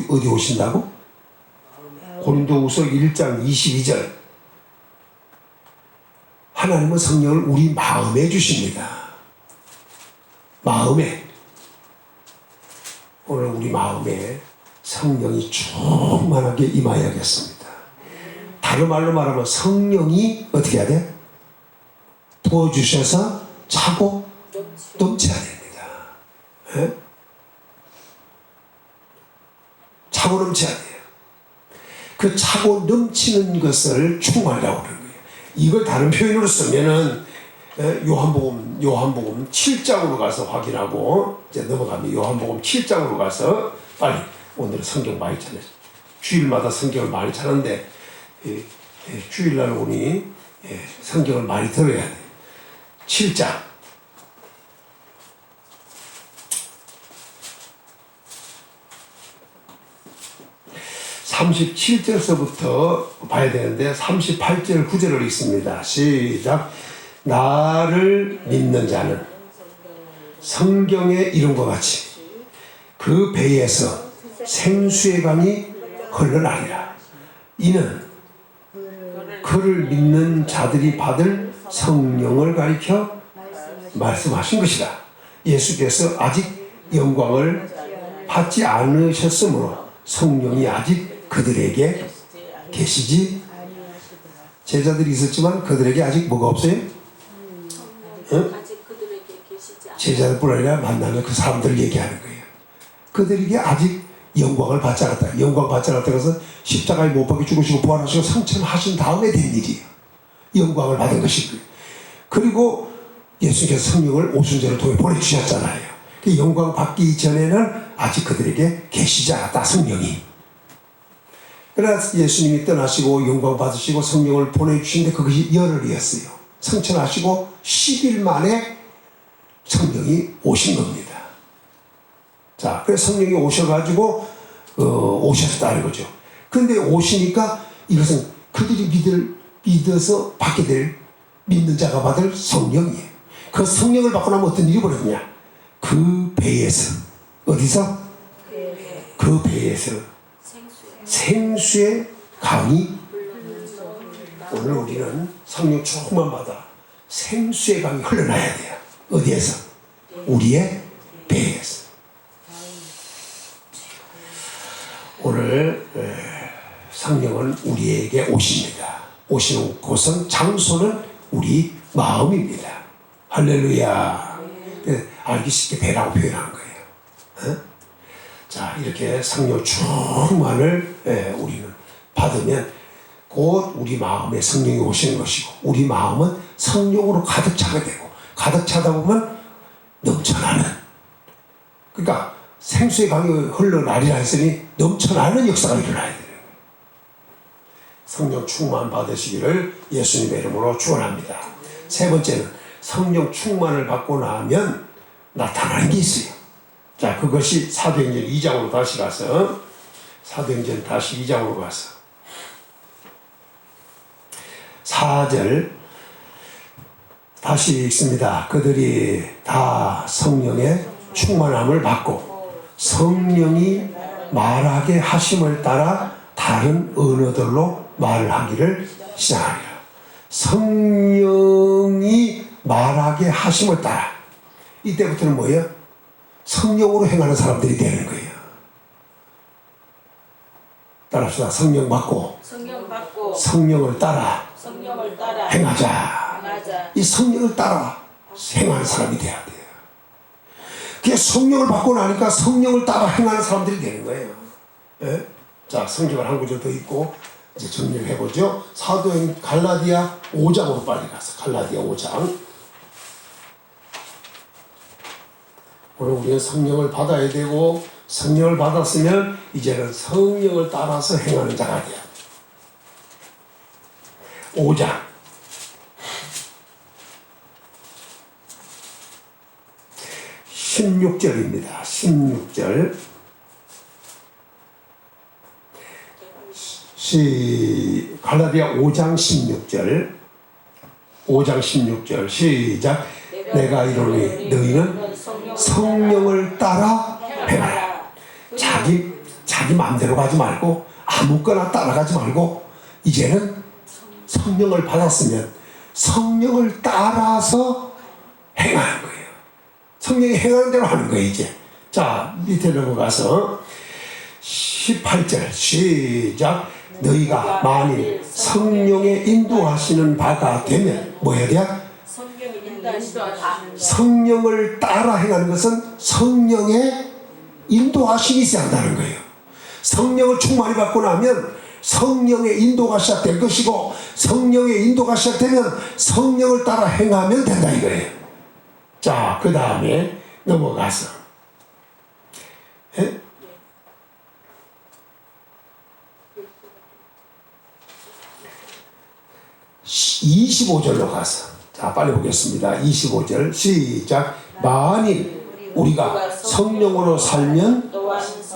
어디 오신다고? 고린도후서 1장 22절. 하나님은 성령을 우리 마음에 주십니다. 마음에. 오늘 우리 마음에 성령이 충만하게 임하여야겠습니다. 다른 말로 말하면 성령이 어떻게 해야 돼? 부어주셔서 차고 넘쳐야 됩니다. 에? 차고 넘쳐야 돼요. 그 차고 넘치는 것을 충만이라고 그러는 거예요. 이걸 다른 표현으로 쓰면은 요한복음 7장으로 가서 확인하고 이제 넘어가면 요한복음 7장으로 가서 빨리 오늘은 성경 많이 찾아요. 주일마다 성경을 많이 찾는데 주일날 오니 성경을 많이 들어야 돼요. 7장 37절서부터 봐야 되는데 38절 9절을 읽습니다. 시작. 나를 믿는 자는 성경의 이름과 같이 그 배에서 생수의 강이 흘러나리라. 이는 그를 믿는 자들이 받을 성령을 가리켜 말씀하신 것이다. 예수께서 아직 영광을 받지 않으셨으므로 성령이 아직 그들에게 계시지. 제자들이 있었지만 그들에게 아직 뭐가 없어요? 응? 제자들뿐 아니라 만나면 그 사람들을 얘기하는 거예요. 그들에게 아직 영광을 받지 않았다. 영광 받지 않았다. 그래서 십자가에 못 박혀 죽으시고 부활하시고 성천하신 다음에 된 일이에요. 영광을 받은 것이고요. 그리고 예수께서 성령을 오순절을 통해 보내주셨잖아요. 그 영광 받기 전에는 아직 그들에게 계시지 않았다. 성령이. 그래서 예수님이 떠나시고 영광 받으시고 성령을 보내주시는데 그것이 열흘이었어요. 성천하시고 10일 만에 성령이 오신 겁니다. 자, 그래서 성령이 오셔가지고 오셨다는 거죠. 근데 오시니까 이것은 그들이 믿어서 받게 될 믿는 자가 받을 성령이에요. 그 성령을 받고 나면 어떤 일이 벌어지냐? 그 배에서 어디서? 그 배에서 생수의 강이. 오늘 우리는 성령 조금만 받아 생수의 강이 흘러나야 돼요. 어디에서? 우리의 배에서. 오늘 성령은 우리에게 오십니다. 오시는 곳은 장소는 우리 마음입니다. 할렐루야. 알기 쉽게 배라고 표현한 거예요. 자, 이렇게 성령 충만을 우리는 받으면 곧 우리 마음에 성령이 오시는 것이고 우리 마음은 성령으로 가득 차게 되고 가득 차다 보면 넘쳐나는, 그러니까 생수의 강이 흘러나리라 했으니 넘쳐나는 역사가 일어나야 돼요. 성령 충만 받으시기를 예수님의 이름으로 축원합니다. 세 번째는 성령 충만을 받고 나면 나타나는 게 있어요. 자, 그것이 사도행전 2장으로 다시 가서 사도행전 다시 2장으로 가서 4절 다시 읽습니다. 그들이 다 성령의 충만함을 받고 성령이 말하게 하심을 따라 다른 언어들로 말을 하기를 시작하리라. 성령이 말하게 하심을 따라, 이때부터는 뭐예요? 성령으로 행하는 사람들이 되는 거예요. 따라합시다. 성령 받고 성령을 따라 행하자. 이 성령을 따라 행하는 사람이 돼야 돼요. 그게 성령을 받고 나니까 성령을 따라 행하는 사람들이 되는 거예요. 예? 자, 성경을 한 구절 더 읽고 이제 정리를 해보죠. 사도행 갈라디아 5장으로 빨리 가서 갈라디아 5장. 오늘 우리는 성령을 받아야 되고 성령을 받았으면 이제는 성령을 따라서 행하는 자가 돼요. 5장 16절입니다. 16절 갈라디아 5장 16절 5장 16절 시작. 내가 이르노니 너희는 성령을 따라 행하라. 자기 마음대로 가지 말고 아무거나 따라가지 말고 이제는 성령을 받았으면 성령을 따라서 행하는 거예요. 성령이 행하는 대로 하는 거예요. 이제 자 밑에 넘어가서 18절 시작. 너희가 만일 성령의 인도하시는 바가 되면 뭐 해야 돼? 성령을 따라 행하는 것은 성령의 인도하심이 있어야 한다는 거예요. 성령을 충만히 받고 나면 성령의 인도가 시작될 것이고 성령의 인도가 시작되면 성령을 따라 행하면 된다 이거예요. 자, 그 다음에 넘어가서 25절로 가서 자 빨리 보겠습니다. 25절 시작. 만일 우리가 성령으로 살면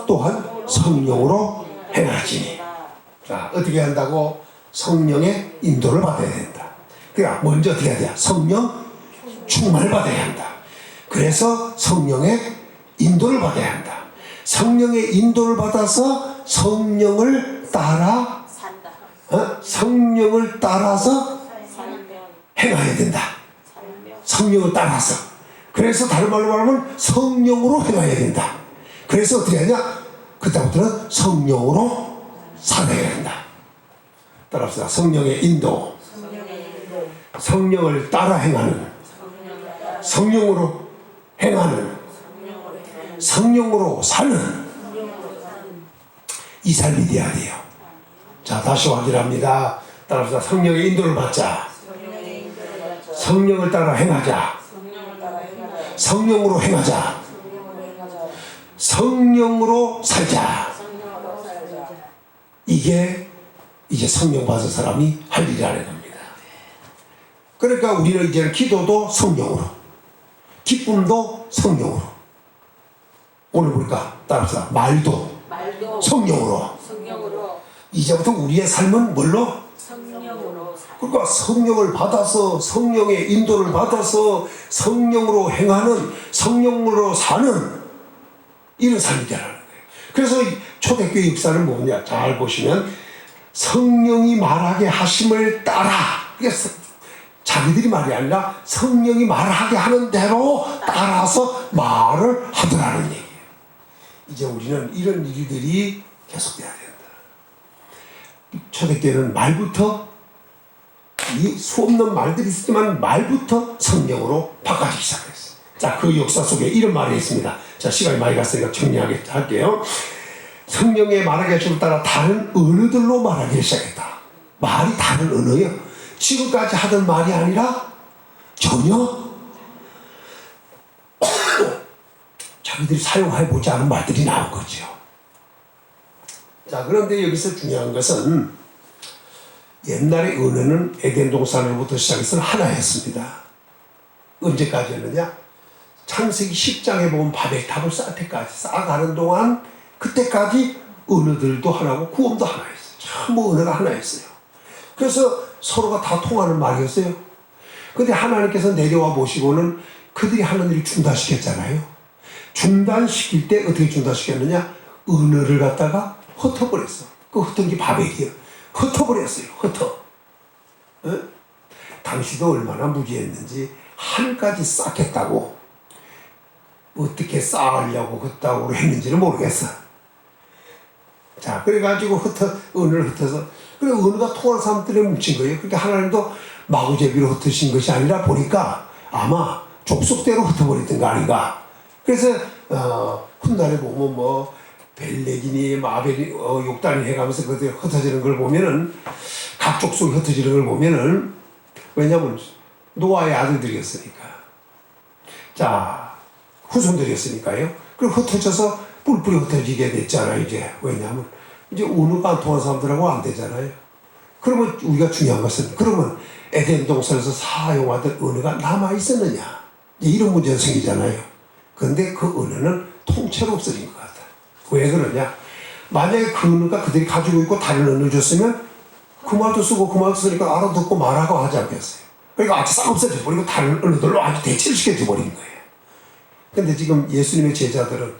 또한 성령으로 행하지니. 자 어떻게 한다고? 성령의 인도를 받아야 된다. 그러니까 먼저 어떻게 해야 돼? 성령 충만을 받아야 한다. 그래서 성령의 인도를 받아야 한다. 성령의 인도를 받아서 성령을 따라 성령을 따라서 행해야 된다. 성령을 따라서. 그래서 다른 말로 말하면 성령으로 행해야 된다. 그래서 어떻게 하냐? 그때부터는 성령으로 살아야 된다. 따라합시다. 성령의 인도. 성령을 따라 행하는. 성령으로 행하는. 성령으로 사는 이 삶이 돼야 돼요. 자 다시 확인합니다. 따라합시다. 성령의 인도를 받자. 성령을 따라 행하자. 성령으로 행하자. 성령으로 살자. 이게 이제 성령 받은 사람이 할 일이라는 겁니다. 그러니까 우리는 이제는 기도도 성령으로, 기쁨도 성령으로. 오늘 보니까 따라합시다. 말도 성령으로. 이제부터 우리의 삶은 뭘로? 그러니까 성령을 받아서 성령의 인도를 받아서 성령으로 행하는, 성령으로 사는 이런 삶이 되라는 거예요. 그래서 초대교회 역사는 뭐냐? 잘 보시면 성령이 말하게 하심을 따라, 그래서 자기들이 말이 아니라 성령이 말하게 하는 대로 따라서 말을 하더라는 얘기예요. 이제 우리는 이런 일들이 계속돼야 된다. 초대교회는 말부터 이 수없는 말들이 있었지만 말부터 성령으로 바꿔지기 시작했어요. 자, 그 역사 속에 이런 말이 있습니다. 자, 시간이 많이 갔으니까 정리하게 할게요. 성령의 말하게 하심을 따라 다른 언어들로 말하기 시작했다. 말이 다른 언어예요. 지금까지 하던 말이 아니라 전혀 자기들이 사용해보지 않은 말들이 나온 거죠. 자, 그런데 여기서 중요한 것은 옛날의 언어는 에덴 동산으로부터 시작해서 하나였습니다. 언제까지였느냐? 창세기 10장에 보면 바벨탑을 쌓을 때까지 쌓아가는 동안 그때까지 언어들도 하나고 구음도 하나였어요. 전부 언어가 하나였어요. 그래서 서로가 다 통하는 말이었어요. 근데 하나님께서 내려와 보시고는 그들이 하는 일을 중단시켰잖아요. 중단시킬 때 어떻게 중단시켰느냐? 언어를 갖다가 흩어버렸어. 그 흩은 게 바벨이에요. 흩어버렸어요. 흩어. 어? 당시도 얼마나 무지했는지 하늘까지 쌓겠다고 어떻게 쌓으려고 그따구로 했는지는 모르겠어. 자, 그래가지고 언어를 흩어서, 그래, 언어가 통한 사람들에 뭉친 거예요. 그러니까 하나님도 마구제비로 흩으신 것이 아니라 보니까 아마 족속대로 흩어버렸던 거 아닌가. 그래서, 훗날에 보면 뭐, 벨렉이니 마벨이, 욕단이 해가면서 그들 흩어지는 걸 보면은, 각 족속이 흩어지는 걸 보면은, 왜냐면, 노아의 아들들이었으니까. 자, 후손들이었으니까요. 그리고 흩어져서 뿔뿔이 흩어지게 됐잖아요. 이제 왜냐하면 이제 언어가 안 통한 사람들하고 안 되잖아요. 그러면 우리가 중요한 것은 그러면 에덴 동산에서 사용하던 언어가 남아 있었느냐 이런 문제가 생기잖아요. 그런데 그 언어는 통째로 없어진 것 같아요. 왜 그러냐? 만약에 그 언어가 그들이 가지고 있고 다른 언어를 줬으면 그 말도 쓰고 그 말도 쓰니까 알아듣고 말하고 하지 않겠어요. 그러니까 아주 싹 없어져 버리고 다른 언어들로 아주 대체를 시켜줘 버린 거예요. 근데 지금 예수님의 제자들은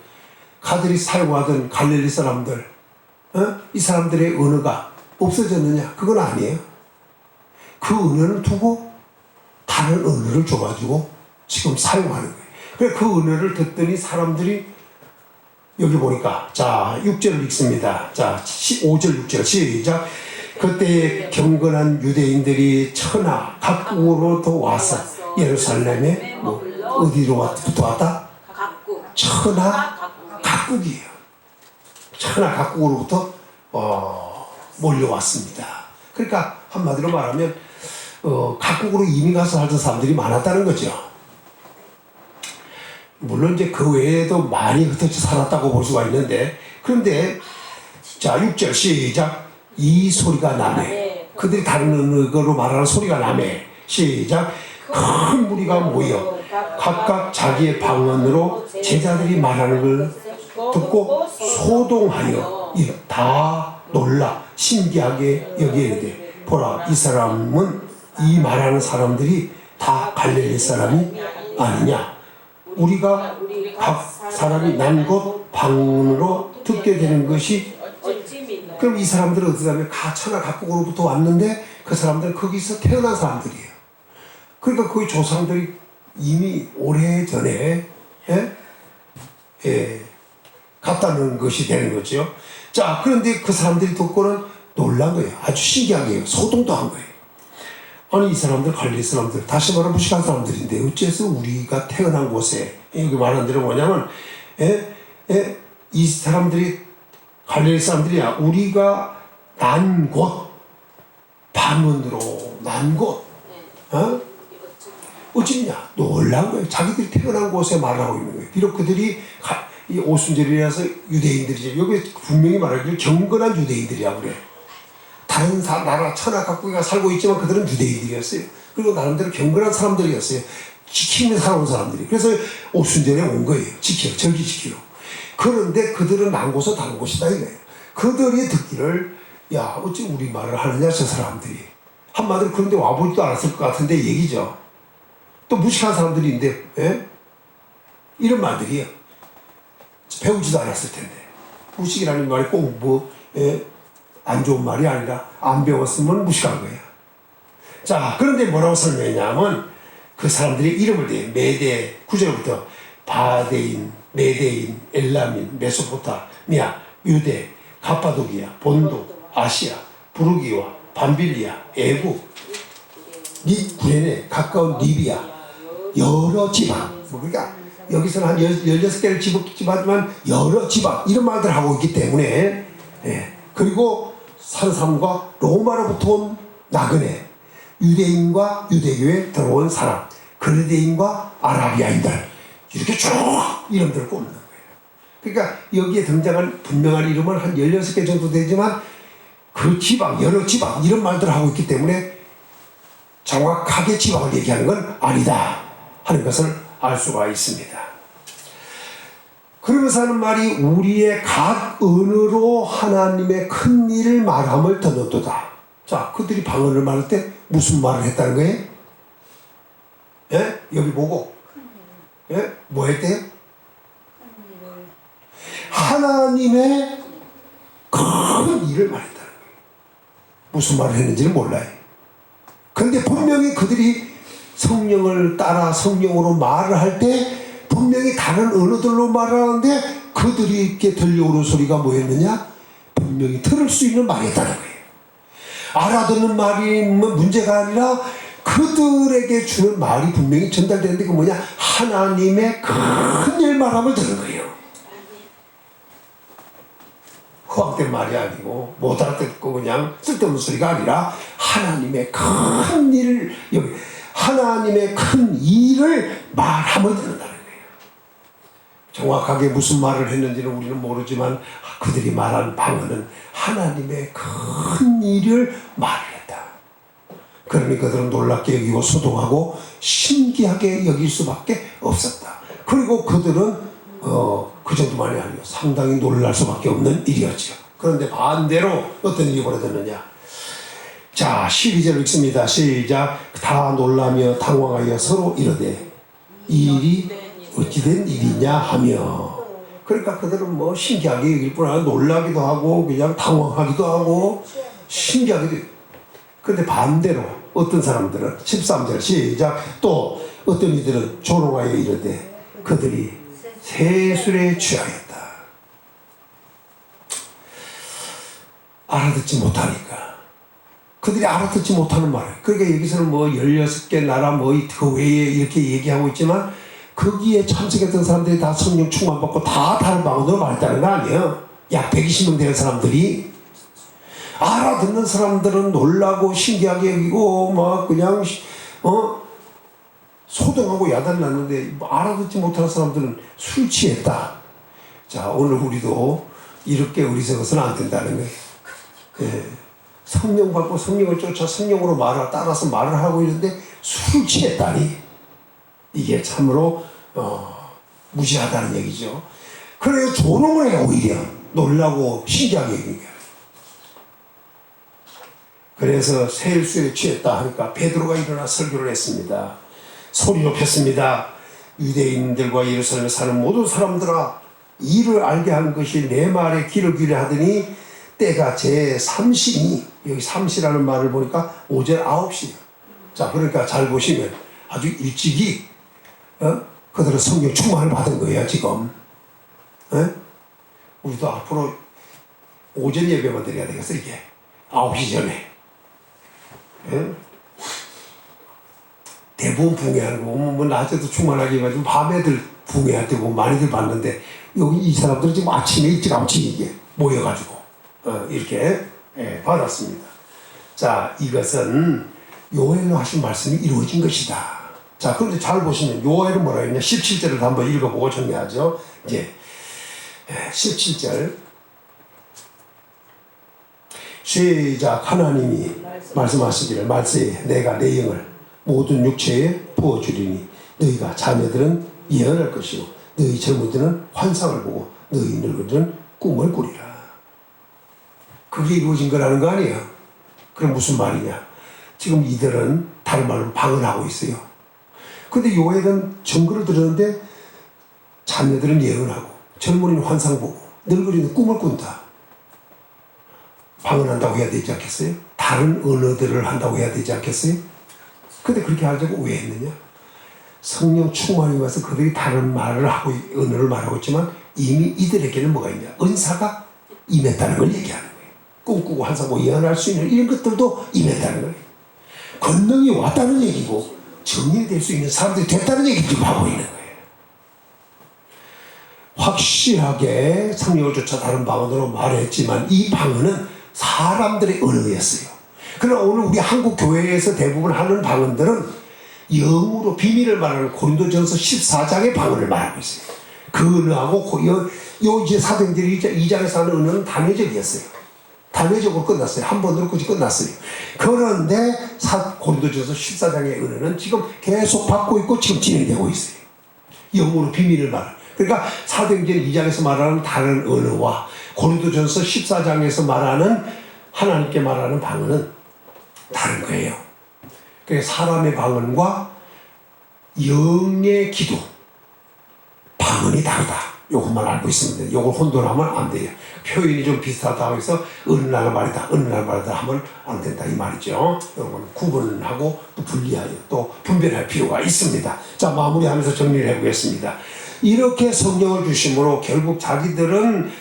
가들이 사용하던 갈릴리 사람들, 이 사람들의 언어가 없어졌느냐? 그건 아니에요. 그 언어는 두고 다른 언어를 줘가지고 지금 사용하는 거예요. 그래서 그 언어를 듣더니 사람들이 여기 보니까 자 6절을 읽습니다. 자 5절 6절 시작. 그때 경건한 유대인들이 천하 각국으로부터 와서 예루살렘에 뭐 어디로부터 왔다? 천하 각국이에요. 천하 각국으로부터 몰려왔습니다. 그러니까 한마디로 말하면 각국으로 이민 가서 살던 사람들이 많았다는 거죠. 물론 이제 그 외에도 많이 흩어져 살았다고 볼 수가 있는데 그런데 자 6절 시작. 이 소리가 나매. 그들이 다른 언어로 말하는 소리가 나매. 시작. 큰 무리가 모여 각각 자기의 방언으로 제자들이 말하는 걸 듣고 소동하여 다 놀라 신기하게 여기는데 보라 이 사람은 이 말하는 사람들이 다 갈릴리 사람이 아니냐. 우리가 각 사람이 난 곳 방언으로 듣게 되는 것이 그럼 이 사람들은 어떻게 하면 천하 각국으로부터 왔는데 그 사람들은 거기서 태어난 사람들이에요. 그러니까 거기 조상들이 이미 오래전에 갔다는 것이 되는 거죠. 자 그런데 그 사람들이 듣고는 놀란 거예요. 아주 신기하게 소동도 한 거예요. 아니 이 사람들 갈릴리 사람들 다시 말하면 무식한 사람들인데 어째서 우리가 태어난 곳에 여기 말하는 대로 뭐냐면 이 사람들이 갈릴리 사람들이야 우리가 난 곳 방언으로 난 곳 어찌냐 놀란 거예요. 자기들이 태어난 곳에 말하고 있는 거예요. 비록 그들이 이 오순절이라서 유대인들이죠. 여기 분명히 말하기를 경건한 유대인들이야 그래. 다른 나라 천하 각국에 살고 있지만 그들은 유대인들이었어요. 그리고 나름대로 경건한 사람들이었어요. 지키며 살아온 사람들이. 그래서 오순절에 온 거예요. 지키러 절기 지키러. 그런데 그들은 난 곳은 다른 곳이다 이거예요. 그들이 듣기를 야 어찌 우리 말을 하느냐 저 사람들이. 한마디로 그런데 와보지도 않았을 것 같은데 얘기죠. 또 무식한 사람들인데 이런 말들이에요. 배우지도 않았을 텐데. 무식이라는 말이 꼭 안 좋은 말이 아니라 안 배웠으면 무식한 거예요. 자 그런데 뭐라고 설명했냐면 그 사람들이 이름을 대요. 메대 9절부터 바데인, 메데인, 엘라민, 메소포타미아, 유대, 갑바도기아, 본도, 아시아, 부르기와 밤빌리아, 애국, 구레네, 가까운 리비아, 여러 지방. 그러니까 여기서는 한 16개를 집었지만 여러 지방 이런 말들 하고 있기 때문에 그리고 산삼과 로마로부터 온 나그네, 유대인과 유대교에 들어온 사람, 그리대인과 아라비아인들 이렇게 쭉 이름들을 꼽는 거예요. 그러니까 여기에 등장한 분명한 이름은 한 16개 정도 되지만 그 지방, 여러 지방 이런 말들을 하고 있기 때문에 정확하게 지방을 얘기하는 건 아니다 하는 것을 알 수가 있습니다. 그러면서 하는 말이 우리의 각 언어로 하나님의 큰 일을 말함을 듣는도다. 자, 그들이 방언을 말할 때 무슨 말을 했다는 거예요? 여기 보고 뭐 했대요? 하나님의 큰 일을 말했다는 거예요. 무슨 말을 했는지는 몰라요. 그런데 분명히 그들이 성령을 따라 성령으로 말을 할 때 분명히 다른 언어들로 말하는데 그들에게 들려오는 소리가 뭐였느냐? 분명히 들을 수 있는 말이었다는 거예요. 알아듣는 말이 문제가 아니라 그들에게 주는 말이 분명히 전달되는데 그 뭐냐? 하나님의 큰 일 말함을 듣는 거예요. 허황된 말이 아니고 못 알아듣고 그냥 쓸데없는 소리가 아니라 하나님의 큰 일을 하나님의 큰 일을 말함을 듣는다는 거예요. 정확하게 무슨 말을 했는지는 우리는 모르지만 그들이 말한 방언은 하나님의 큰 일을 말했다. 그러니 그들은 놀랍게 여기고 소동하고 신기하게 여길 수밖에 없었다. 그리고 그들은 그 정도만이 아니고 상당히 놀랄 수밖에 없는 일이었죠. 그런데 반대로 어떤 일이 벌어졌느냐. 자, 12절 읽습니다. 시작. 다 놀라며 당황하여 서로 이르되 이 일이 어찌된 일이냐 하며. 그러니까 그들은 뭐 신기하게 여길 뿐 아니라 놀라기도 하고 그냥 당황하기도 하고 신기하기도. 그런데 반대로 어떤 사람들은 13절 시작. 또 어떤 이들은 조롱하여 이르되 그들이 세술에 취하였다. 알아듣지 못하니까. 그들이 알아듣지 못하는 말이에요. 그러니까 여기서는 뭐 16개 나라 뭐 그 외에 이렇게 얘기하고 있지만 거기에 참석했던 사람들이 다 성령 충만받고 다 다른 방언으로 말했다는 거 아니에요. 약 120명 되는 사람들이. 알아듣는 사람들은 놀라고 신기하게 여기고 막 그냥 소동하고 야단났는데 알아듣지 못하는 사람들은 술 취했다. 자, 오늘 우리도 이렇게 어리석어서는 안 된다는 거예요. 예. 성령 받고 성령을 쫓아 성령으로 따라서 말을 하고 있는데 술을 취했다니 이게 참으로 무지하다는 얘기죠. 그래요. 조롱을 해요. 오히려 놀라고 신기하게 얘기해요. 그래서 세일수에 취했다 하니까 베드로가 일어나 설교를 했습니다. 소리 높였습니다. 유대인들과 예루살렘에 사는 모든 사람들아, 이를 알게 한 것이 내 말에 귀를 기울여 하더니 때가 제3시니, 여기 3시라는 말을 보니까 오전 9시예요. 자, 그러니까 잘 보시면 아주 일찍이 그들은 성령 충만을 받은 거예요. 지금 우리도 앞으로 오전 예배만 드려야 되겠어. 이게 9시 전에. 대부분 붕괴하는 거 뭐 낮에도 충만하게 해가지고 밤에들 붕괴할 때 보면 많이들 봤는데 여기 이 사람들은 지금 아침에 일찌감치 이게 모여가지고 이렇게 받았습니다. 자, 이것은 요엘로 하신 말씀이 이루어진 것이다. 자, 그런데 잘 보시면 요엘은 뭐라 했냐. 17절을 한번 읽어보고 정리하죠. 이제 17절 시작. 하나님이 말씀하시기를 말세에 내가 내 영을 모든 육체에 부어주리니 너희가 자녀들은 예언할 것이고 너희 젊은이들은 환상을 보고 너희 늙은이들은 꿈을 꾸리라. 그게 이루어진 거라는 거 아니에요. 그럼 무슨 말이냐. 지금 이들은 다른 말로 방언하고 있어요. 근데 요엘은 증거를 들었는데 자녀들은 예언하고 젊은이는 환상 보고 늙은이는 꿈을 꾼다. 방언한다고 해야 되지 않겠어요? 다른 언어들을 한다고 해야 되지 않겠어요? 근데 그렇게 하자고 왜 했느냐? 성령 충만이 와서 그들이 다른 말을 하고 언어를 말하고 있지만 이미 이들에게는 뭐가 있냐? 은사가 임했다는 걸 얘기하는 거예요. 꿈꾸고 환상 보고 예언할 수 있는 이런 것들도 임했다는 거예요. 권능이 왔다는 얘기고 정리될 수 있는 사람들이 됐다는 얘기를 지금 하고 있는 거예요. 확실하게 성령을 쫓아 다른 방언으로 말했지만 이 방언은 사람들의 언어였어요. 그러나 오늘 우리 한국 교회에서 대부분 하는 방언들은 영으로 비밀을 말하는 고린도전서 14장의 방언을 말하고 있어요. 그 언어하고 이제 사도행전 2장에서 하는 언어는 단회적이었어요. 단회적으로 끝났어요. 한 번으로 끝이 끝났어요. 그런데 고린도전서 14장의 언어는 지금 계속 받고 있고 지금 진행되고 있어요. 영으로 비밀을 말하는. 그러니까 사도행전 2장에서 말하는 다른 언어와 고린도전서 14장에서 말하는 하나님께 말하는 방언은 다른 거예요. 그래서 사람의 방언과 영의 기도, 방언이 다르다. 요것만 알고 있으면 돼요. 요걸 혼돈하면 안 돼요. 표현이 좀 비슷하다고 해서 어느 날 말이다, 어느 날 말이다 하면 안 된다. 이 말이죠. 요거는 구분하고 또 분리하여 또 분별할 필요가 있습니다. 자, 마무리하면서 정리를 해보겠습니다. 이렇게 성령을 주심으로 결국 자기들은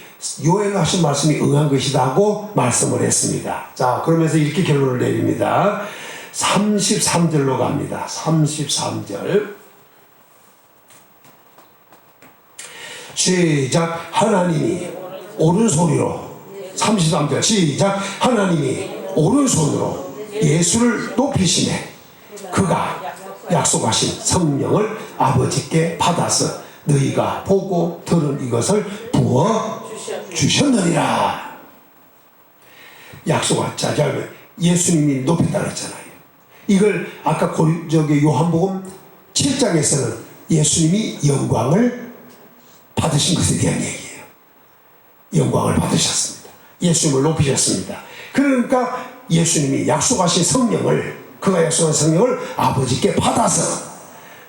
요엘 하신 말씀이 응한 것이다 하고 말씀을 했습니다. 자, 그러면서 이렇게 결론을 내립니다. 33절로 갑니다. 33절 시작. 하나님이 오른손으로 33절 시작. 하나님이 오른손으로 예수를 높이시네 그가 약속하신 성령을 아버지께 받아서 너희가 보고 들은 이것을 부어 주셨느니라. 약속한 자절 예수님이 높였다 그랬잖아요. 이걸 아까 요한복음 7장에서는 예수님이 영광을 받으신 것에 대한 얘기예요. 영광을 받으셨습니다. 예수님을 높이셨습니다. 그러니까 예수님이 약속하신 성령을, 그가 약속한 성령을 아버지께 받아서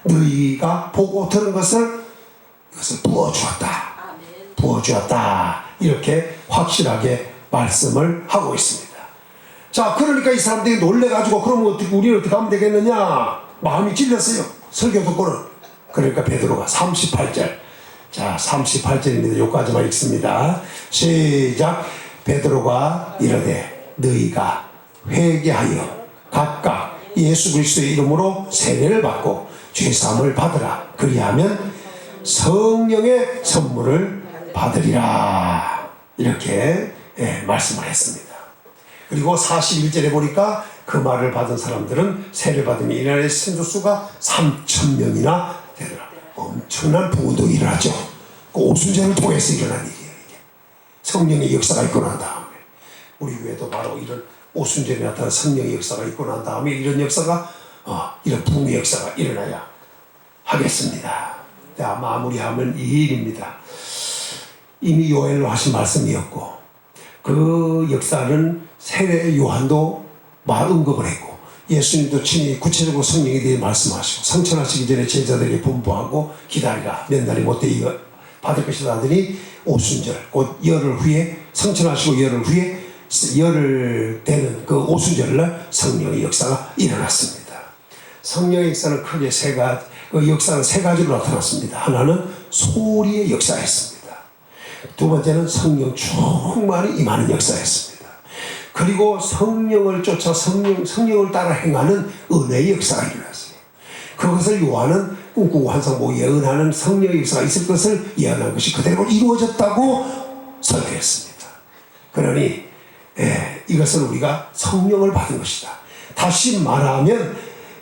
너희가 보고 들은 것을 이것을 부어주었다. 부어주었다. 이렇게 확실하게 말씀을 하고 있습니다. 자, 그러니까 이 사람들이 놀래가지고 그러면 우리는 어떻게 하면 되겠느냐? 마음이 찔렸어요. 설교 듣고는. 그러니까 베드로가 38절. 자, 38절입니다. 여기까지만 읽습니다. 시작. 베드로가 이르되 너희가 회개하여 각각 예수 그리스도의 이름으로 세례를 받고 죄사함을 받으라. 그리하면 성령의 선물을 받으리라. 이렇게 말씀을 했습니다. 그리고 41절에 보니까 그 말을 받은 사람들은 세례 받음이 이날의 신도수가 3,000명이나 되더라. 엄청난 부흥이 일어나죠. 그 오순절을 통해서 일어난 일이에요. 이게 성령의 역사가 있고 난 다음에 우리 교회도 바로 이런 오순절에 나타난 성령의 역사가 있고 난 다음에 이런 역사가 이런 부흥의 역사가 일어나야 하겠습니다. 자, 마무리하면 이 일입니다. 이미 요엘로 하신 말씀이었고 그 역사는 세례 요한도 언급을 했고 예수님도 친히 구체적으로 성령에 대해 말씀하시고 성천하시기 전에 제자들에게 분부하고 기다리라 몇 날이 못돼 이거 받을 것이다 하더니 오순절 곧 열흘 후에 성천하시고 열흘 후에 열흘 되는 그 오순절날 성령의 역사가 일어났습니다. 성령의 역사는 크게 그 역사는 세 가지로 나타났습니다. 하나는 소리의 역사였습니다. 두 번째는 성령 충만이 임하는 역사였습니다. 그리고 성령을 쫓아 성령을 따라 행하는 은혜의 역사가 일어났어요. 그것을 요한은 꿈꾸고 환상 보고 예언하는 성령의 역사가 있을 것을 예언한 것이 그대로 이루어졌다고 설교했습니다. 그러니 이것은 우리가 성령을 받은 것이다. 다시 말하면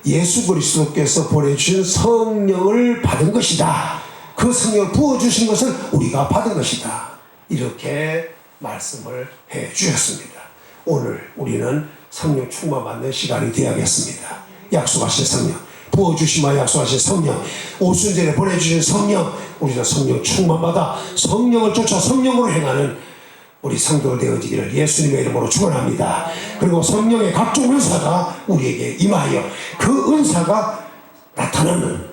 예수 그리스도께서 보내주신 성령을 받은 것이다. 그 성령을 부어주신 것을 우리가 받은 것이다. 이렇게 말씀을 해 주셨습니다. 오늘 우리는 성령 충만 받는 시간이 되어야겠습니다. 약속하신 성령, 부어주시마 약속하신 성령, 오순절에 보내주신 성령, 우리가 성령 충만 받아 성령을 쫓아 성령으로 행하는 우리 성도가 되어지기를 예수님의 이름으로 축원합니다. 그리고 성령의 각종 은사가 우리에게 임하여 그 은사가 나타나는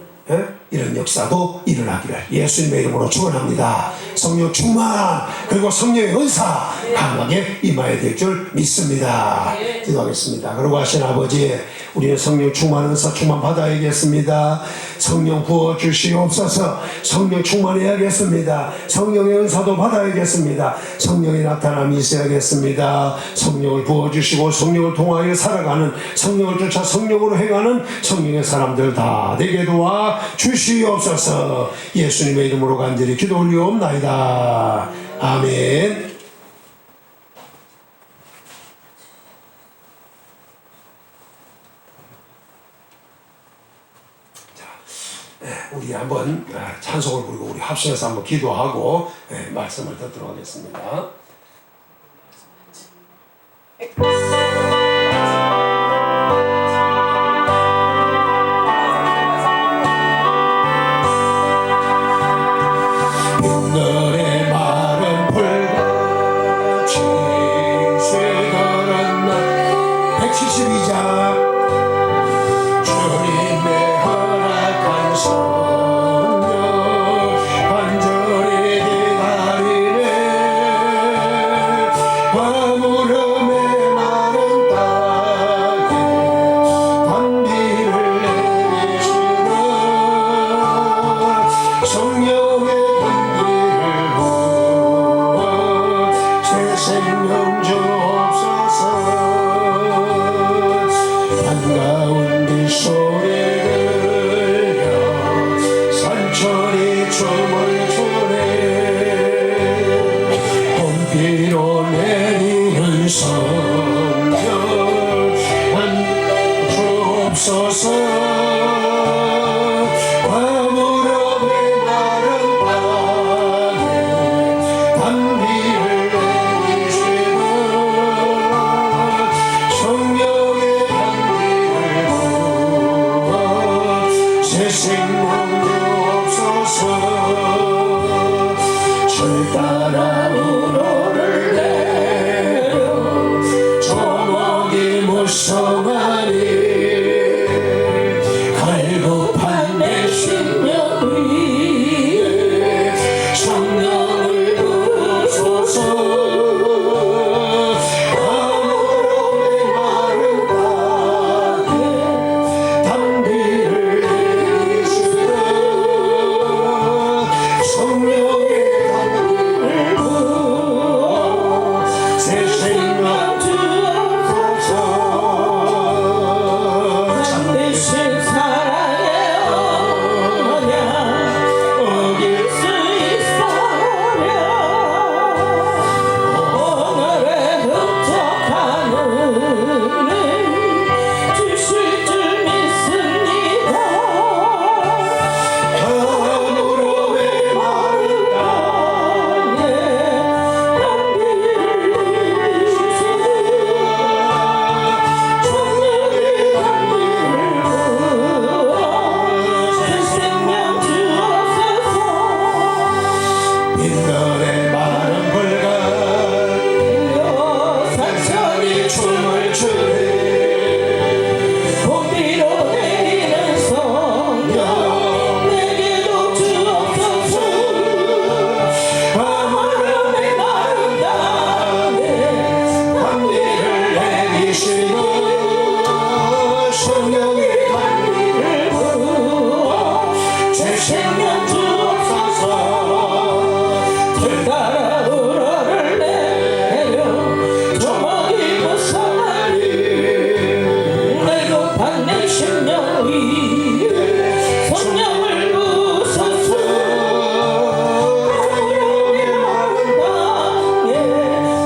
이런 역사도 일어나기를 예수님의 이름으로 축원합니다. 성령 충만 그리고 성령의 은사 강하게 임하여야 될 줄 믿습니다. 기도하겠습니다. 그리고 하신 아버지, 우리는 성령 충만 은사 충만 받아야겠습니다. 성령 부어주시옵소서. 성령 충만해야겠습니다. 성령의 은사도 받아야겠습니다. 성령의 나타남이 있어야겠습니다. 성령을 부어주시고 성령을 통하여 살아가는, 성령을 쫓아 성령으로 행하는 성령의 사람들 다 되게 도와 주시옵소서. 예수님의 이름으로 간절히 기도 올리옵나이다. 아멘. 우리 한번 찬송을 부르고 우리 합심해서 한번 기도하고 말씀을 듣도록 하겠습니다. 빈들의 마른 불같이 쇠거란 날 172장 주님의 허락한 성령 간절히 기다리네. 화물음의 마른 땅에 단비를 내리시고 성령의 단비를 부어 새 생명 주옵소서. 반가운 빗소리 들려 새 생명 주옵소서. 절 따라 우러를 내려 조목이 무성하니 갈급한 내 심령 위에 성령을 부으소서. 아무런 마른 땅에 단비를 내리시고 성령의 단비를 부어 새 생명 주옵소서. 참되신 사랑의 언약 어길 수 있어야 오늘의 흡족한 은혜 주실 줄 믿습니다. 아무름의 마른 땅에 단비를 내리시고 성령의 단비를 부어 새 생명 주옵소서. 인간의 마른 벌과 산천이 춤을 추네. 봄비로 내리는 성령 내게도 주옵소서. 아무름의 마른 땅에 단비를 내리시고 성령의 단비를 부어 새 생명 주옵소서. 들 따라 우러를 내려 조목이 무성하니 갈급한 내 심령 위에 성령을 부으소서. 아무름의 마른 땅에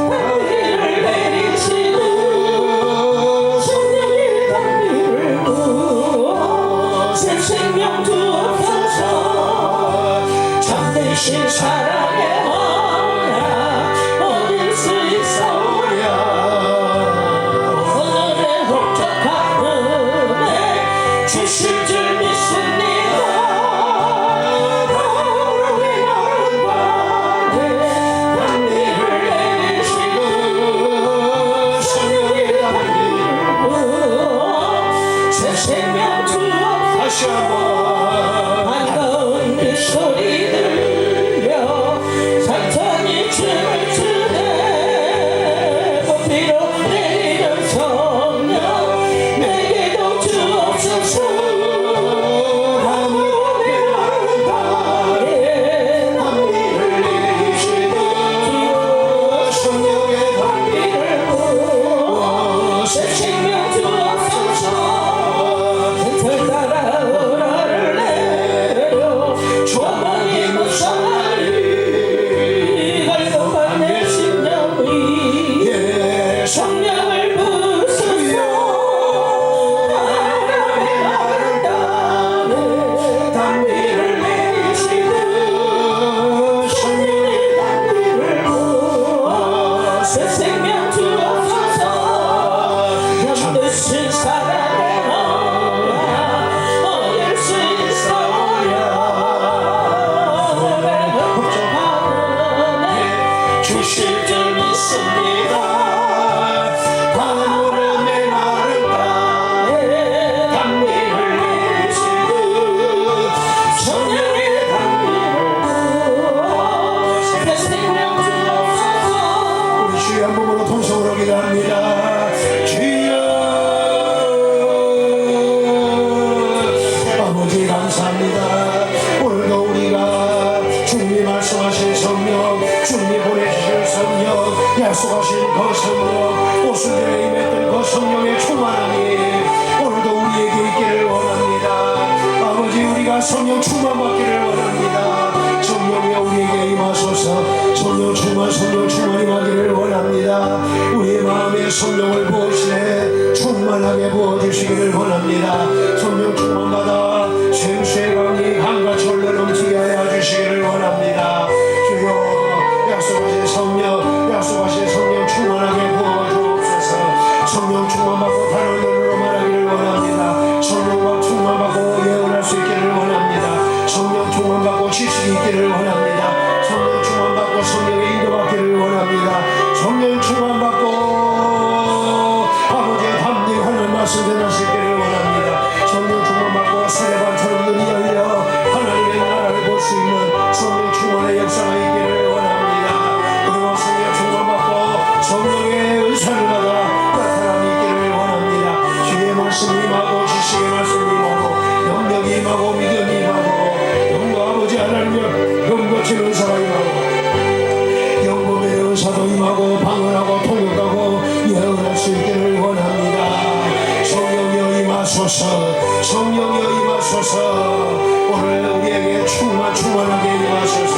단비를 내리시고 성령의 단비를 부어 새 생명 주옵소서. 참되신 사랑의 언약 어길 수 있어야 오늘의 흡족한 은혜 주실 줄 믿습니다. 아무름의 마른 땅에 단비를 내리시고 성령의 단비를 부어 새 생명 주옵소서. 다시 한번 반가운 그 소리 들려 산천이 춤을 추네. 봄비로 내리는 성령 내게도 주옵소서. 아무름의 마른 땅에 단비를 내리시고 성령의 단비를 부어 새 생명 주옵소서. 절 따라 우러를 내려 조목이 무성하니 갈급한 내 심령 위에 성령을 부으소서. 아무름의 마른 땅에 단비를 내리시고 성령의 단비를 부어 새 생명 주옵소서. 참되신 사랑의 언약 어길 수 있어야 오늘의 흡족한 은혜 주실 줄 믿습니다. 아무름의 마른 땅에 단비를 내리시고 성령의 단비를 부어 새 생명 주옵소서. 우리 주여 한 번으로 통성으로 기도합니다. 주여 아버지 감사합니다. 오늘도 우리가 주님이 말씀하신 성령, 주님이 보내주신 성령, 약속하신 그 성령, 오순절에 임했던 그 성령의 충만함이 오늘도 우리에게 있기를 원합니다. 아버지 우리가 성령 충만받기를 원합니다. 성령이 우리에게 임하소서. 성령 충만이 임하기를 원합니다. 우리의 마음에 성령을 부으시네 충만하게 부어주시기를 원합니다. 성령 충만받아 생수의 강이 강같이 흘러 넘치게 하여 주시기를 원합니다. 주여 약속하신 성령 충만하게 부어주옵소서. 성령 충만받고 단언으로 말하기를 원합니다. 성령과 충만받고 예언할 수 있기를 원합니다. 오늘 우리에게 충만하게 임하소서.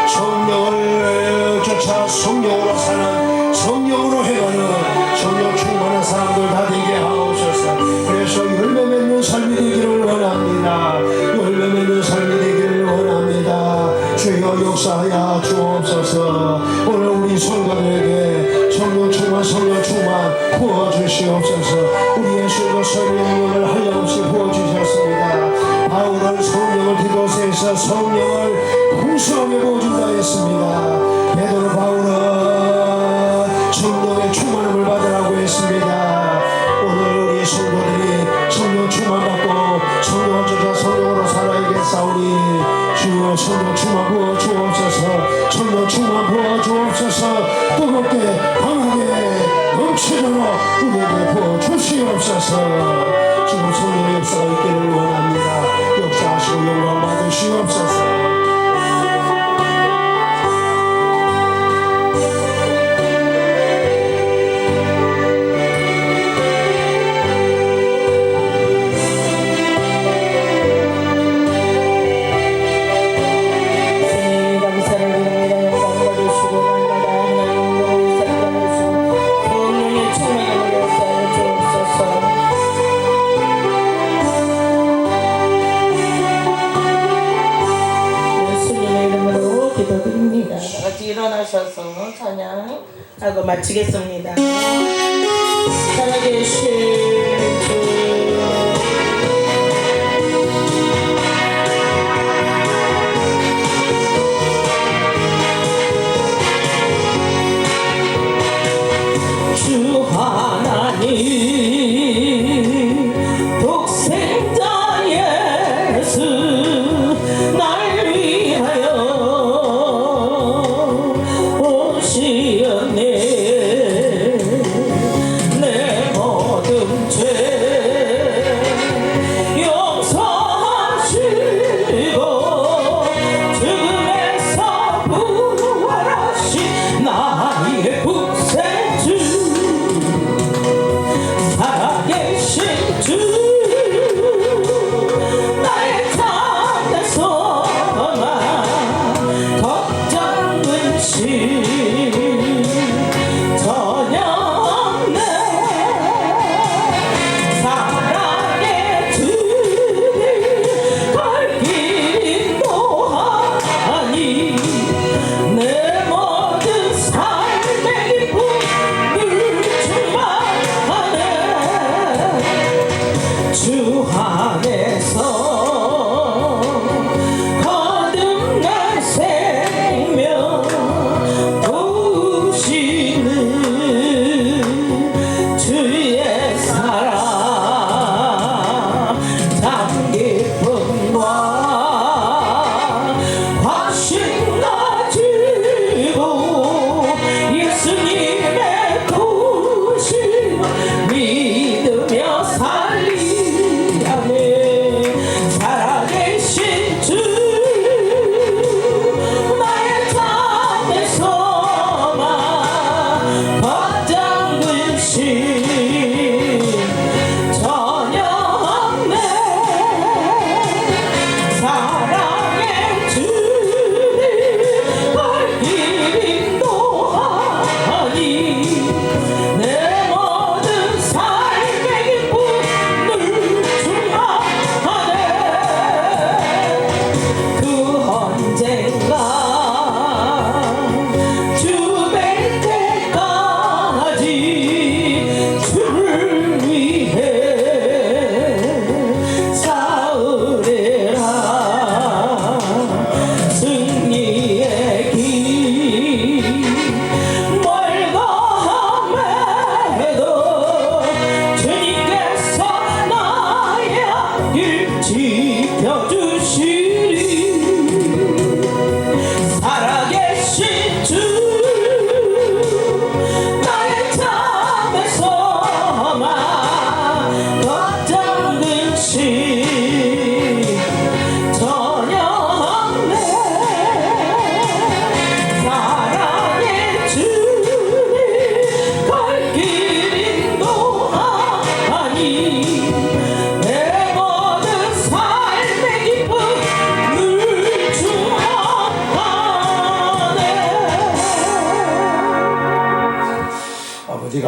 성령을 쫓아 성령으로 사는, 성령으로 행하는 성령 충만한 사람들 다 되게 하옵소서. 그래서 열매 맺는 삶이 되기를 원합니다. 열매 맺는 삶이 되기를 원합니다. 주여 역사하여 주옵소서. 오늘 우리 성도들에게 성령 충만 부어주시옵소서. 우리 예수도 성령을 한량없이 부어주셨습니다. 바울은 성령을 디도서에서 성령을 풍성하게 부어준다 했습니다. 베드로 바울은 성령의 충만함을 받으라고 했습니다. 오늘 우리 성도들이 성령 충만받고 성령을 쫓아 성령으로 살아야겠사오니 주여 성령 충만 부어주옵소서. 성령 충만 부어주옵소서. 뜨겁게 강하게 넘치도록 우리에게 부어주시옵소서. 지금 성령의 역사가 있기를 원합니다. 역사하시고 영광 받으시옵소서. 다 같이 일어나셔서 찬양하고 마치겠습니다. 살아계신 주 주 하나님 독생자 예수 날 위하여 오시었네. 내 모든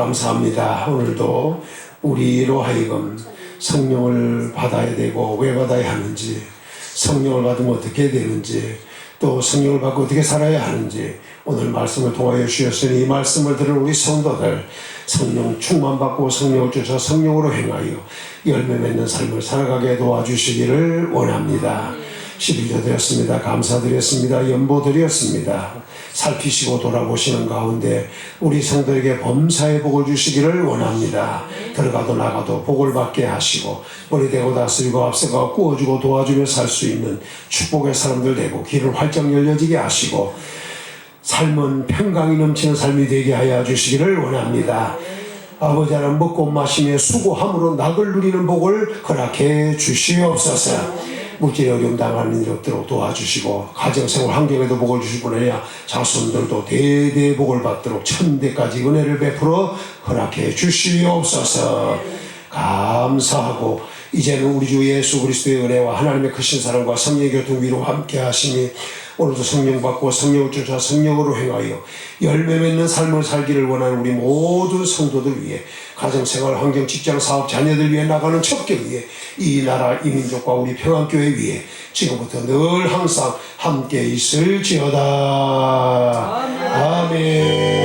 감사합니다. 오늘도 우리로 하여금 성령을 받아야 되고 왜 받아야 하는지, 성령을 받으면 어떻게 되는지, 또 성령을 받고 어떻게 살아야 하는지 오늘 말씀을 통하여 주셨으니 이 말씀을 들은 우리 성도들 성령 충만받고 성령을 쫓아 성령으로 행하여 열매 맺는 삶을 살아가게 도와주시기를 원합니다. 11조 되었습니다. 감사드렸습니다. 연보드렸습니다. 살피시고 돌아보시는 가운데 우리 성도에게 범사의 복을 주시기를 원합니다. 들어가도 나가도 복을 받게 하시고 머리 대고 다스리고 앞서가 구워주고 도와주며 살 수 있는 축복의 사람들 되고 길을 활짝 열려지게 하시고 삶은 평강이 넘치는 삶이 되게 하여 주시기를 원합니다. 아버지 하나님 먹고 마시며 수고함으로 낙을 누리는 복을 허락해 주시옵소서. 물질의 어려움 당하는 일 없도록 도와주시고 가정생활 환경에도 복을 주실 뿐 아니라 자손들도 대대 복을 받도록 천대까지 은혜를 베풀어 허락해 주시옵소서. 감사하고 이제는 우리 주 예수 그리스도의 은혜와 하나님의 크신 사랑과 성령의 교통 위로와 함께 하시니 오늘도 성령 받고 성령을 쫓아 성령으로 행하여 열매 맺는 삶을 살기를 원하는 우리 모든 성도들 위해 가정생활, 환경, 직장, 사업, 자녀들 위해 나가는 첩길 위해 이 나라, 이 민족과 우리 평안교회 위해 지금부터 늘 항상 함께 있을지어다. 아멘.